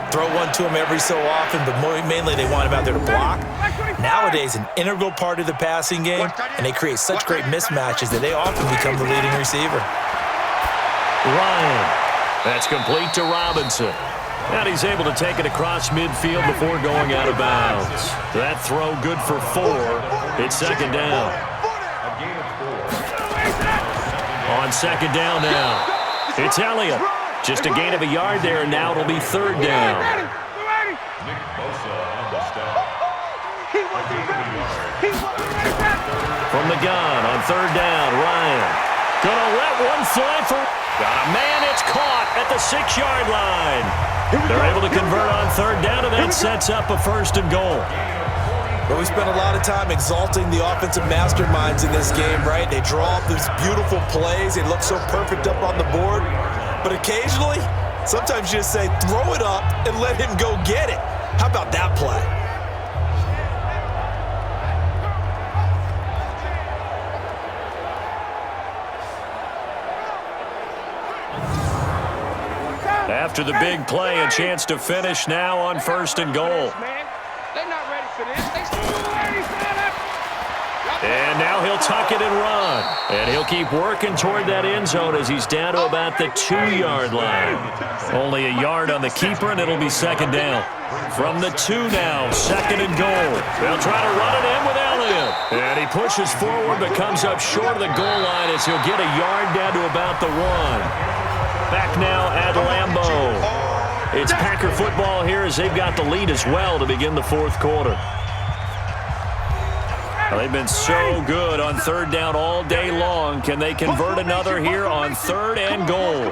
Throw one to him every so often, but mainly they want him out there to block. Nowadays, an integral part of the passing game, and they create such great mismatches that they often become the leading receiver. Ryan. That's complete to Robinson. And he's able to take it across midfield before going out of bounds. That throw good for 4. It's 2nd down. On 2nd down now, it's Elliott. Just a gain of a yard there, and now it'll be 3rd down. From the gun on 3rd down, Ryan. Gonna let one fly for... Got a man, it's caught at the 6-yard line. They're able to convert on 3rd down, and that sets up a 1st and goal. But we spent a lot of time exalting the offensive masterminds in this game, right? They draw up these beautiful plays. They look so perfect up on the board. But occasionally, sometimes you just say, throw it up and let him go get it. How about that play? After the big play, a chance to finish now on 1st and goal. They're not ready for this. And now he'll tuck it and run. And he'll keep working toward that end zone as he's down to about the 2-yard line. Only a yard on the keeper, and it'll be 2nd down. From the 2 now, 2nd and goal. They'll try to run it in with Elliott. And he pushes forward but comes up short of the goal line as he'll get a yard down to about the 1. Back now at Lambeau. It's Packer football here as they've got the lead as well to begin the 4th quarter. Well, they've been so good on 3rd down all day long. Can they convert another here on 3rd and goal?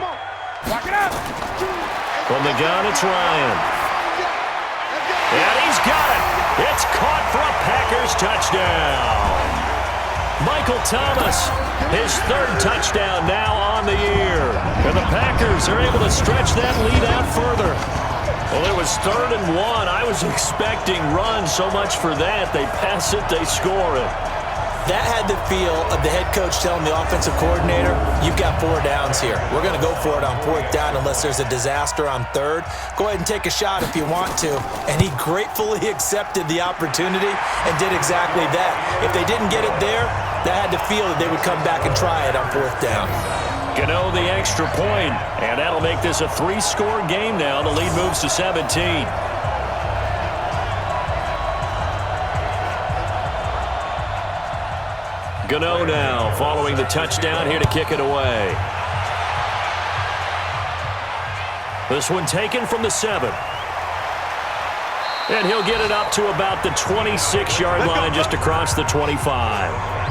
From the gun, it's Ryan. And he's got it. It's caught for a Packers touchdown. Michael Thomas, his third touchdown now on the year. And the Packers are able to stretch that lead out further. Well, it was 3rd and 1. I was expecting run so much for that. They pass it, they score it. That had the feel of the head coach telling the offensive coordinator, you've got 4 downs here. We're going to go for it on 4th down unless there's a disaster on 3rd. Go ahead and take a shot if you want to. And he gratefully accepted the opportunity and did exactly that. If they didn't get it there, that had the feel that they would come back and try it on 4th down. Gano the extra point, and that'll make this a 3-score game now. The lead moves to 17. Gano now following the touchdown here to kick it away. This one taken from the 7. And he'll get it up to about the 26-yard line just across the 25.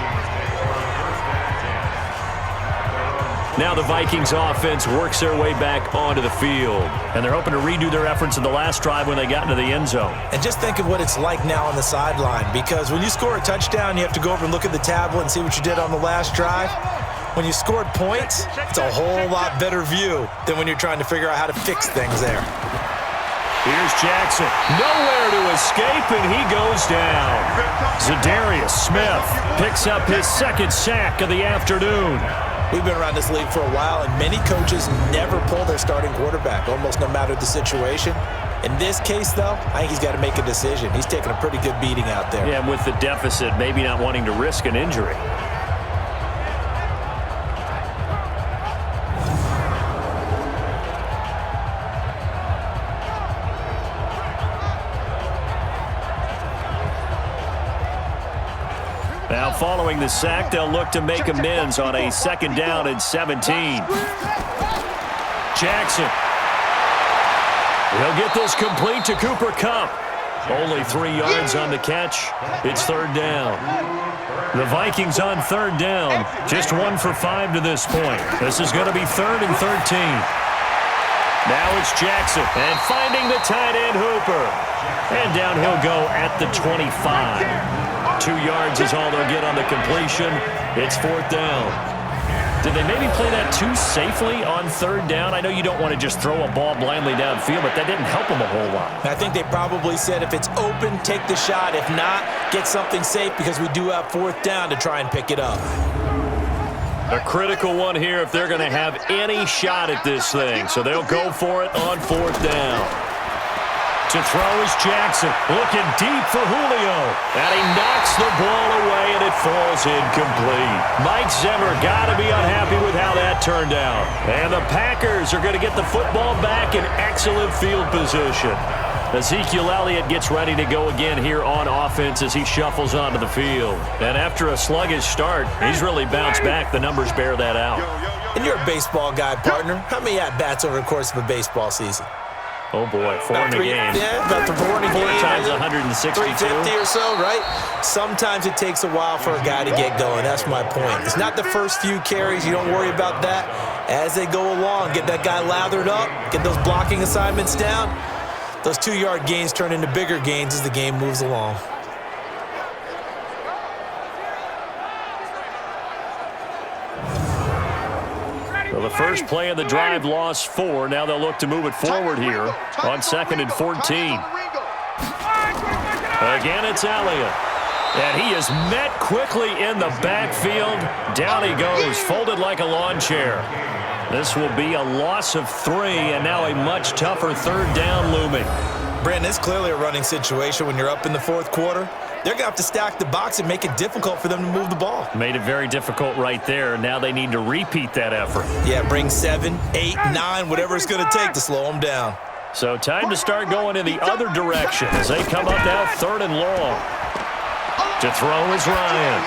Now the Vikings offense works their way back onto the field. And they're hoping to redo their efforts in the last drive when they got into the end zone. And just think of what it's like now on the sideline, because when you score a touchdown, you have to go over and look at the tablet and see what you did on the last drive. When you scored points, it's a whole lot better view than when you're trying to figure out how to fix things there. Here's Jackson. Nowhere to escape, and he goes down. Zadarius Smith picks up his 2nd sack of the afternoon. We've been around this league for a while, and many coaches never pull their starting quarterback, almost no matter the situation. In this case, though, I think he's got to make a decision. He's taking a pretty good beating out there. Yeah, and with the deficit, maybe not wanting to risk an injury. Now, following the sack, they'll look to make amends on a 2nd down and 17. Jackson. He'll get this complete to Cooper Kupp. Only 3 yards on the catch. It's 3rd down. The Vikings on 3rd down. Just 1 for 5 to this point. This is going to be 3rd and 13. Now it's Jackson. And finding the tight end Hooper. And down he'll go at the 25. 2 yards is all they'll get on the completion. It's 4th down. Did they maybe play that too safely on 3rd down? I know you don't want to just throw a ball blindly downfield, but that didn't help them a whole lot. I think they probably said if it's open, take the shot. If not, get something safe because we do have 4th down to try and pick it up. A critical one here if they're going to have any shot at this thing. So they'll go for it on 4th down. To throw is Jackson, looking deep for Julio. And he knocks the ball away, and it falls incomplete. Mike Zimmer got to be unhappy with how that turned out. And the Packers are going to get the football back in excellent field position. Ezekiel Elliott gets ready to go again here on offense as he shuffles onto the field. And after a sluggish start, he's really bounced back. The numbers bear that out. And you're a baseball guy, partner. How many at-bats over the course of a baseball season? Oh, boy, 4 in a game. Yeah, about 4 in a game. 4 times 162. 350 or so, right? Sometimes it takes a while for a guy to get going. That's my point. It's not the first few carries. You don't worry about that. As they go along, get that guy lathered up, get those blocking assignments down. Those 2-yard gains turn into bigger gains as the game moves along. Well, the first play of the drive lost 4. Now they'll look to move it forward here on 2nd and 14. Again, it's Elliott. And he is met quickly in the backfield. Down he goes, folded like a lawn chair. This will be a loss of 3, and now a much tougher 3rd down looming. Brandon, it's clearly a running situation when you're up in the 4th quarter. They're going to have to stack the box and make it difficult for them to move the ball. Made it very difficult right there. Now they need to repeat that effort. Yeah, bring 7, 8, 9, whatever it's going to take to slow them down. So time to start going in the other direction as they come up now 3rd and long. To throw is Ryan.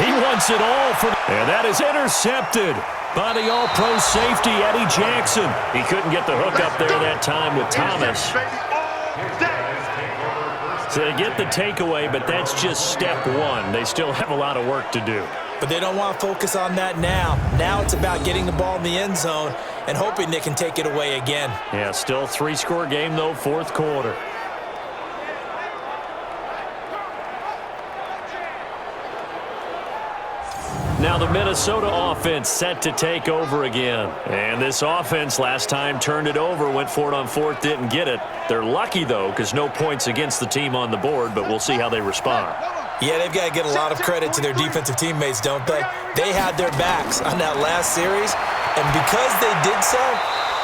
He wants it all for, and that is intercepted by the all-pro safety, Eddie Jackson. He couldn't get the hook up there that time with Thomas. So they get the takeaway, but that's just step 1. They still have a lot of work to do. But they don't want to focus on that now. Now it's about getting the ball in the end zone and hoping they can take it away again. Yeah, still 3-score game, though, 4th quarter. Now the Minnesota offense set to take over again. And this offense last time turned it over, went for it on fourth, didn't get it. They're lucky, though, because no points against the team on the board, but we'll see how they respond. Yeah, they've got to get a lot of credit to their defensive teammates, don't they? They had their backs on that last series, and because they did so,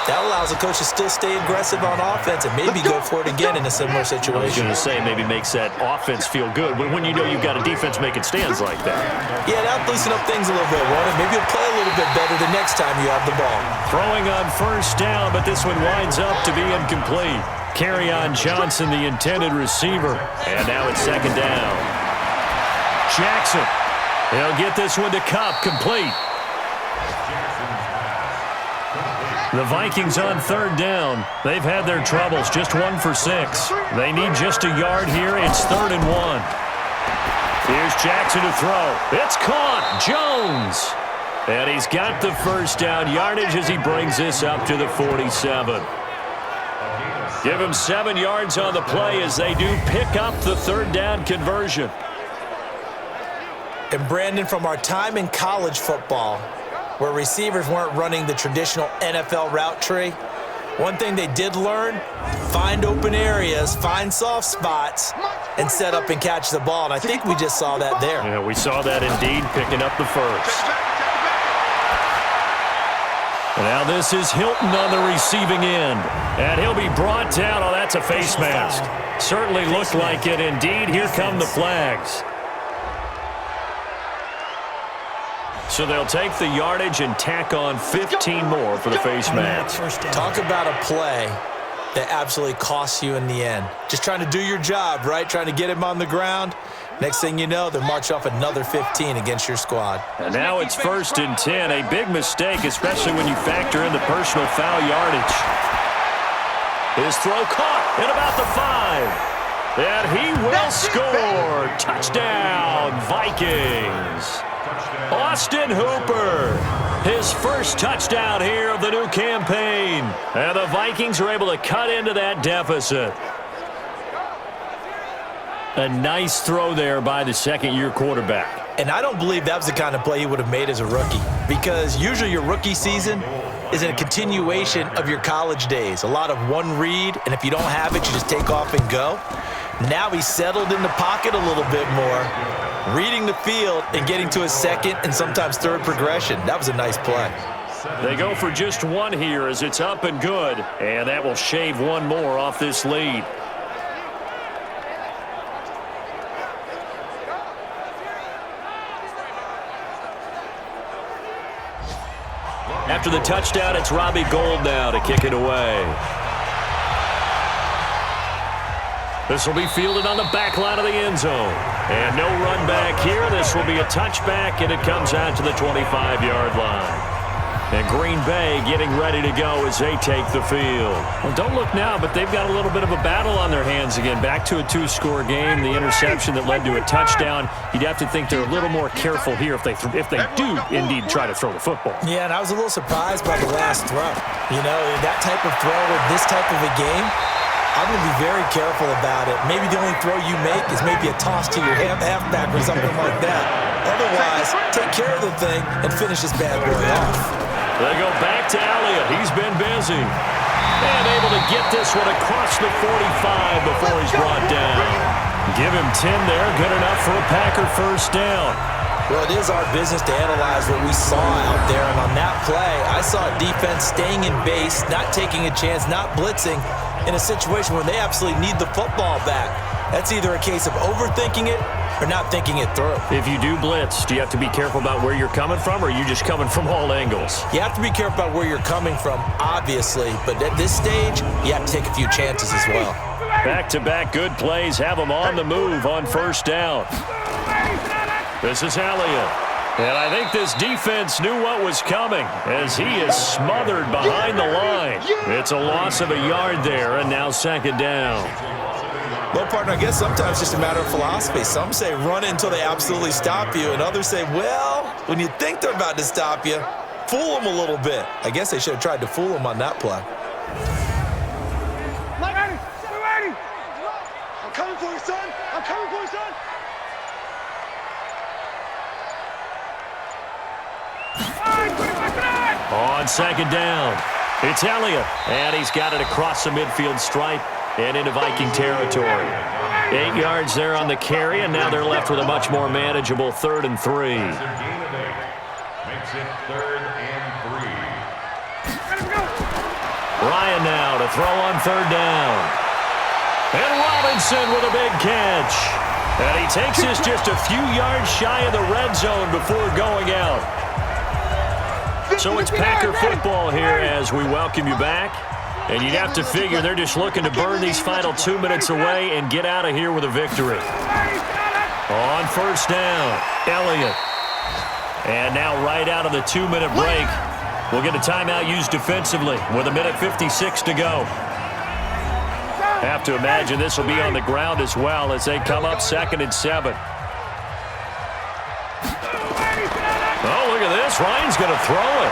that allows the coach to still stay aggressive on offense and maybe go for it again in a similar situation. I was going to say, maybe makes that offense feel good, but when you know you've got a defense making stands like that. Yeah, that'll loosen up things a little bit, won't it? Maybe you'll play a little bit better the next time you have the ball. Throwing on first down, but this one winds up to be incomplete. Kerryon Johnson, the intended receiver, and now it's second down. Jackson, he'll get this one to Kupp, complete. The Vikings on third down. They've had their troubles, just 1 for 6. They need just a yard here. It's 3rd and 1. Here's Jackson to throw. It's caught. Jones. And he's got the first down yardage as he brings this up to the 47. Give him 7 yards on the play as they do pick up the third down conversion. And Brandon, from our time in college football, where receivers weren't running the traditional NFL route tree, one thing they did learn, find open areas, find soft spots, and set up and catch the ball. And I think we just saw that there. Yeah, we saw that indeed, picking up the first. And now this is Hilton on the receiving end. And he'll be brought down. Oh, that's a face mask. Certainly looked like it indeed. Here come the flags. So they'll take the yardage and tack on 15 more for the face mask. Talk about a play that absolutely costs you in the end. Just trying to do your job, right? Trying to get him on the ground. Next thing you know, they'll march off another 15 against your squad. And now it's 1st and 10. A big mistake, especially when you factor in the personal foul yardage. His throw caught at about the 5. And he will score. Touchdown, Vikings. Austin Hooper, his first touchdown here of the new campaign. And the Vikings are able to cut into that deficit. A nice throw there by the second-year quarterback. And I don't believe that was the kind of play he would have made as a rookie, because usually your rookie season is a continuation of your college days. A lot of one read, and if you don't have it, you just take off and go. Now he's settled in the pocket a little bit more, reading the field and getting to his second and sometimes third progression. That was a nice play. They go for just one here as it's up and good, and that will shave one more off this lead. After the touchdown, it's Robbie Gould now to kick it away. This will be fielded on the back line of the end zone. And no run back here. This will be a touchback, and it comes out to the 25-yard line. And Green Bay getting ready to go as they take the field. Well, don't look now, but they've got a little bit of a battle on their hands again. Back to a 2-score game. The interception that led to a touchdown. You'd have to think they're a little more careful here if they do indeed try to throw the football. Yeah, and I was a little surprised by the last throw. You know, that type of throw with this type of a game, I'm going to be very careful about it. Maybe the only throw you make is maybe a toss to your halfback or something like that. Otherwise, take care of the thing and finish this bad boy off. They go back to Elliott. He's been busy. And able to get this one across the 45 before he's brought down. Give him 10 there. Good enough for a Packer first down. Well, it is our business to analyze what we saw out there. And on that play, I saw a defense staying in base, not taking a chance, not blitzing in a situation where they absolutely need the football back. That's either a case of overthinking it or not thinking it through. If you do blitz, do you have to be careful about where you're coming from, or are you just coming from all angles? You have to be careful about where you're coming from, obviously, but at this stage, you have to take a few chances as well. Back-to-back good plays have them on the move on first down. This is Elliott. And I think this defense knew what was coming as he is smothered behind the line. It's a loss of a yard there, and now second down. Well, partner, I guess sometimes it's just a matter of philosophy. Some say run until they absolutely stop you, and others say, well, when you think they're about to stop you, fool them a little bit. I guess they should have tried to fool them on that play. Ready. I'm coming for you, son. I'm coming for you, son. On second down, it's Elliott, and he's got it across the midfield stripe and into Viking territory. 8 yards there on the carry, and now they're left with a much more manageable 3rd and 3. Makes it 3rd and 3. Ryan now to throw on 3rd down. And Robinson with a big catch. And he takes this just a few yards shy of the red zone before going out. So it's Packer football here as we welcome you back. And you'd have to figure they're just looking to burn these final 2 minutes away and get out of here with a victory. On 1st down, Elliott. And now right out of the 2-minute break, we'll get a timeout used defensively with 1:56 to go. Have to imagine this will be on the ground as well as they come up 2nd and 7. Oh, look at this. Ryan's going to throw it.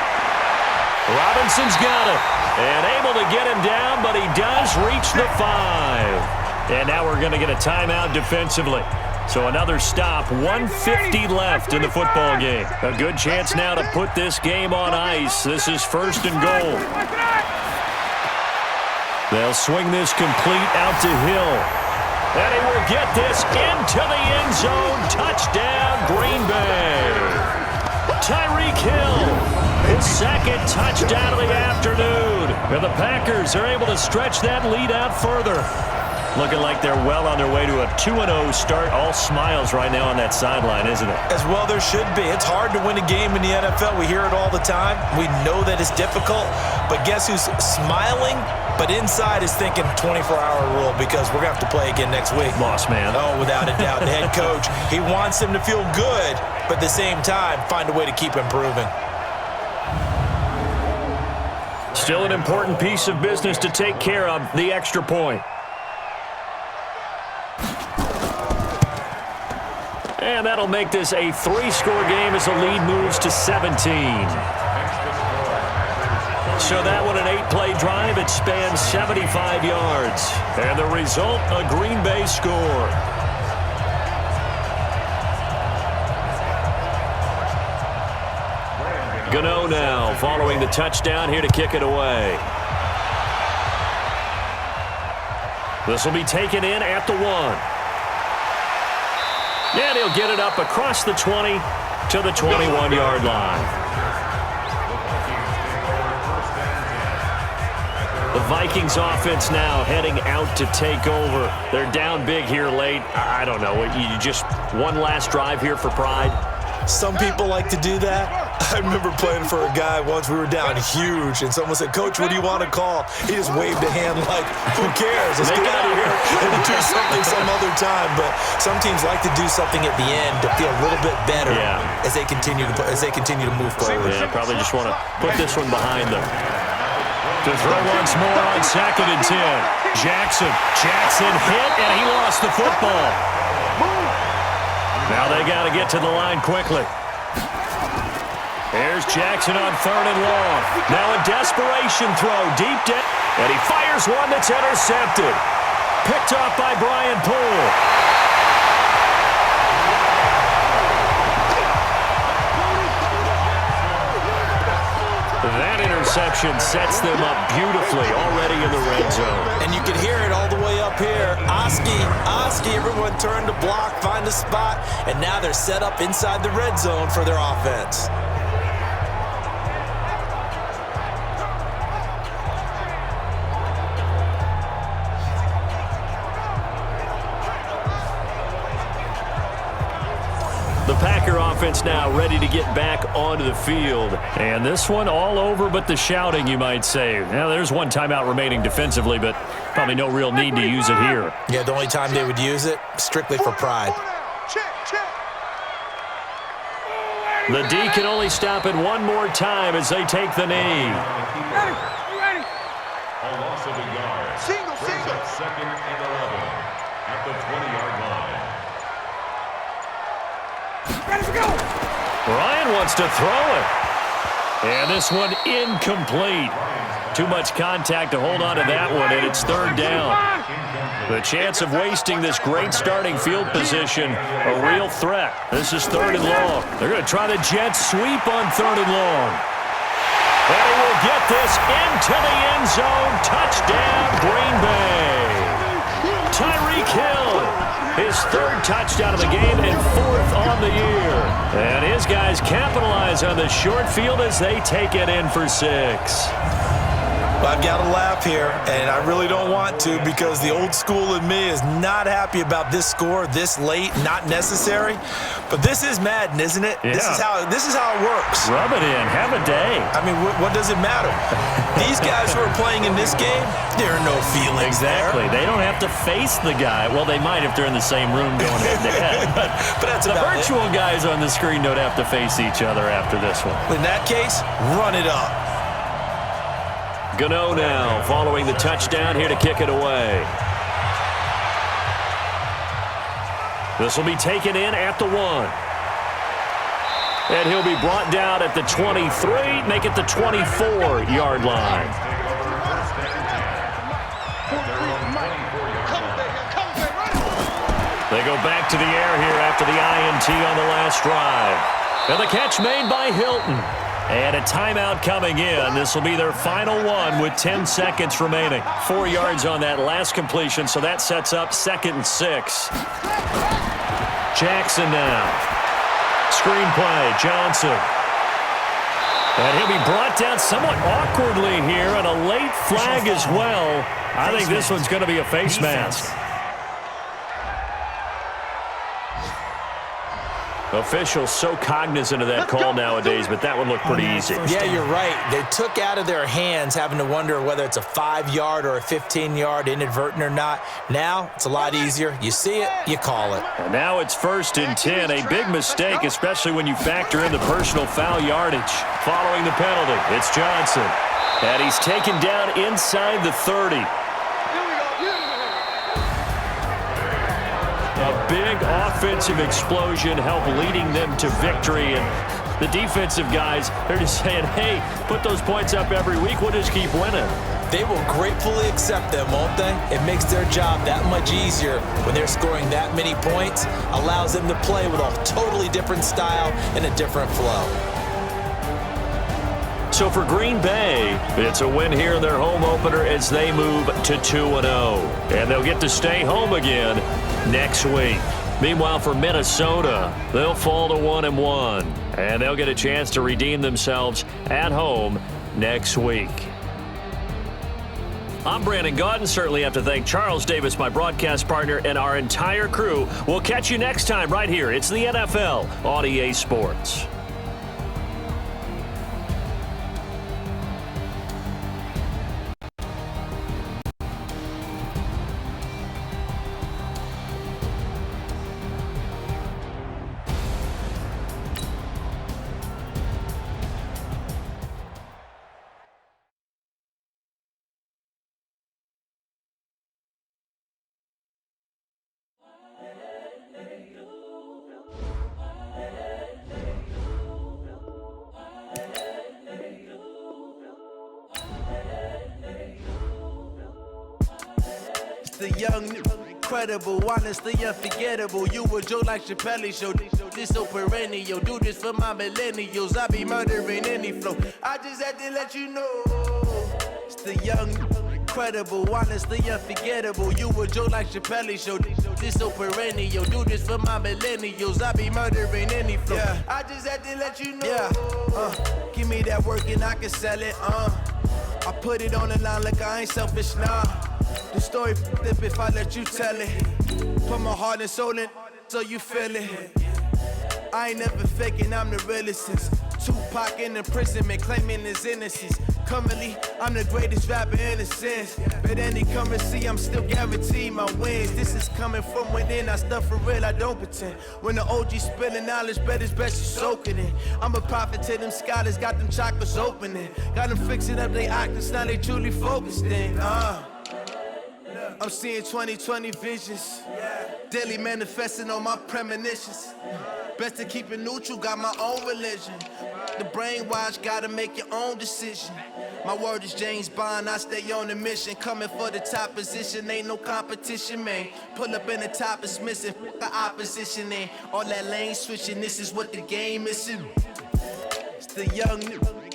Robinson's got it. And able to get him down, but he does reach the 5. And now we're going to get a timeout defensively. So another stop, 1:50 left in the football game. A good chance now to put this game on ice. This is 1st and goal. They'll swing this complete out to Hill. And he will get this into the end zone. Touchdown, Green Bay. Tyreek Hill, his 2nd touchdown of the afternoon. And the Packers are able to stretch that lead out further. Looking like they're well on their way to a 2-0 start. All smiles right now on that sideline, isn't it? As well there should be. It's hard to win a game in the NFL. We hear it all the time. We know that it's difficult. But guess who's smiling? But inside is thinking 24-hour rule because we're going to have to play again next week. Boss man. Oh, without a doubt. The head coach, he wants them to feel good, but at the same time, find a way to keep improving. Still an important piece of business to take care of, the extra point. And that'll make this a 3-score game as the lead moves to 17. So that one, an 8-play drive. It spans 75 yards. And the result, a Green Bay score. Gano now following the touchdown here to kick it away. This will be taken in at the 1. And he'll get it up across the 20 to the 21-yard line. The Vikings offense now heading out to take over. They're down big here late. I don't know. You just one last drive here for pride? Some people like to do that. I remember playing for a guy once. We were down huge, and someone said, "Coach, what do you want to call?" He just waved a hand like, "Who cares? Let's get out of here and do something some other time." But some teams like to do something at the end to feel a little bit better as they continue to move forward. Yeah, probably just want to put this one behind them. To throw once more on 2nd and 10. Jackson hit, and he lost the football. Now they got to get to the line quickly. Here's Jackson on 3rd and long. Now a desperation throw deep down. And he fires one that's intercepted. Picked off by Brian Poole. That interception sets them up beautifully already in the red zone. And you can hear it all the way up here. Oski, everyone turned to block, find a spot, and now they're set up inside the red zone for their offense. The Packer offense now ready to get back onto the field. And this one all over but the shouting, you might say. Now, there's one timeout remaining defensively, but probably no real need to use it here. Yeah, the only time they would use it, strictly for pride. The D can only stop it one more time as they take the knee. A loss of a yard. Single. 2nd and 11 at the 20-yard line. Ryan wants to throw it. And this one incomplete. Too much contact to hold on to that one, and it's 3rd down. The chance of wasting this great starting field position, a real threat. This is 3rd and long. They're going to try the jet sweep on 3rd and long. And he will get this into the end zone. Touchdown, Green Bay. Tyreek Hill, his third touchdown of the game and fourth on the year. And his guys capitalize on the short field as they take it in for 6. I've got to laugh here, and I really don't want to because the old school in me is not happy about this score this late, not necessary. But this is Madden, isn't it? Yeah. This is how it works. Rub it in. Have a day. I mean, what does it matter? These guys who are playing in this game, there are no feelings Exactly. there. They don't have to face the guy. Well, they might if they're in the same room going head to head. But that's the about virtual guys on the screen don't have to face each other after this one. In that case, run it up. Gano now, following the touchdown, here to kick it away. This will be taken in at the 1. And he'll be brought down at the 23, make it the 24-yard line. They go back to the air here after the INT on the last drive. And the catch made by Hilton. And a timeout coming in. This will be their final one with 10 seconds remaining. 4 yards on that last completion, so that sets up 2nd and 6. Jackson now. Screenplay, Johnson. And he'll be brought down somewhat awkwardly here, and a late flag as well. I think this one's going to be a face mask. Officials so cognizant of that call nowadays, but that one looked pretty easy. Yeah, you're right. They took out of their hands having to wonder whether it's a 5-yard or a 15-yard, inadvertent or not. Now, it's a lot easier. You see it, you call it. And now it's 1st and 10. A big mistake, especially when you factor in the personal foul yardage. Following the penalty, it's Johnson. And he's taken down inside the 30. A big offensive explosion helped leading them to victory. And the defensive guys, they're just saying, hey, put those points up every week. We'll just keep winning. They will gratefully accept them, won't they? It makes their job that much easier when they're scoring that many points. Allows them to play with a totally different style and a different flow. So for Green Bay, it's a win here in their home opener as they move to 2-0. And they'll get to stay home again next week. Meanwhile, for Minnesota, they'll fall to 1-1. And they'll get a chance to redeem themselves at home next week. I'm Brandon Gaudin. Certainly have to thank Charles Davis, my broadcast partner, and our entire crew. We'll catch you next time right here. It's the NFL on EA Sports. The young, incredible, honestly unforgettable. You a joke like Chappelle Show. This so perennial. Do this for my millennials. I be murdering any flow. I just had to let you know. It's the young, incredible, honestly unforgettable. You a joke like Chappelle Show. This so perennial. Do this for my millennials. I be murdering any flow. Yeah. I just had to let you know. Yeah. Give me that work and I can sell it. I put it on the line like I ain't selfish, nah. The story f***ed up if I let you tell it. Put my heart and soul in so you feel it. I ain't never faking, I'm the realest since Tupac in imprisonment, claiming his innocence. Currently, I'm the greatest rapper in a sense. But any currency, I'm still guaranteed my wins. This is coming from within, I stuff for real, I don't pretend. When the OG spilling knowledge, bet it's best you soak it in. I'm a prophet to them scholars, got them chakras opening. Got them fixing up they octaves, now they truly focused in. I'm seeing 2020 visions. Daily manifesting on my premonitions. Best to keep it neutral, got my own religion. The brainwash, gotta make your own decision. My word is James Bond, I stay on a mission. Coming for the top position, ain't no competition, man. Pull up in the top, it's missing, the opposition, and all that lane switching, this is what the game is. It's the young,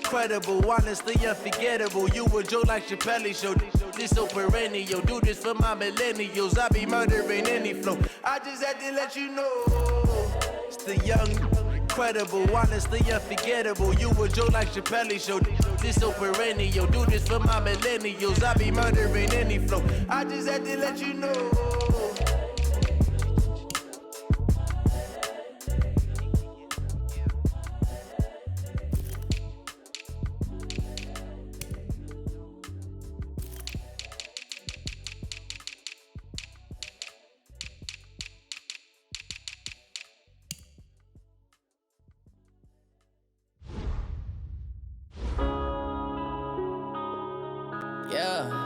Incredible, honestly unforgettable. You a joke like Chappelle show. This so perennial. Do this for my millennials. I be murdering any flow. I just had to let you know. It's the young, incredible, honestly unforgettable. You a joke like Chappelle show. This so perennial. Do this for my millennials. I be murdering any flow. I just had to let you know. Yeah.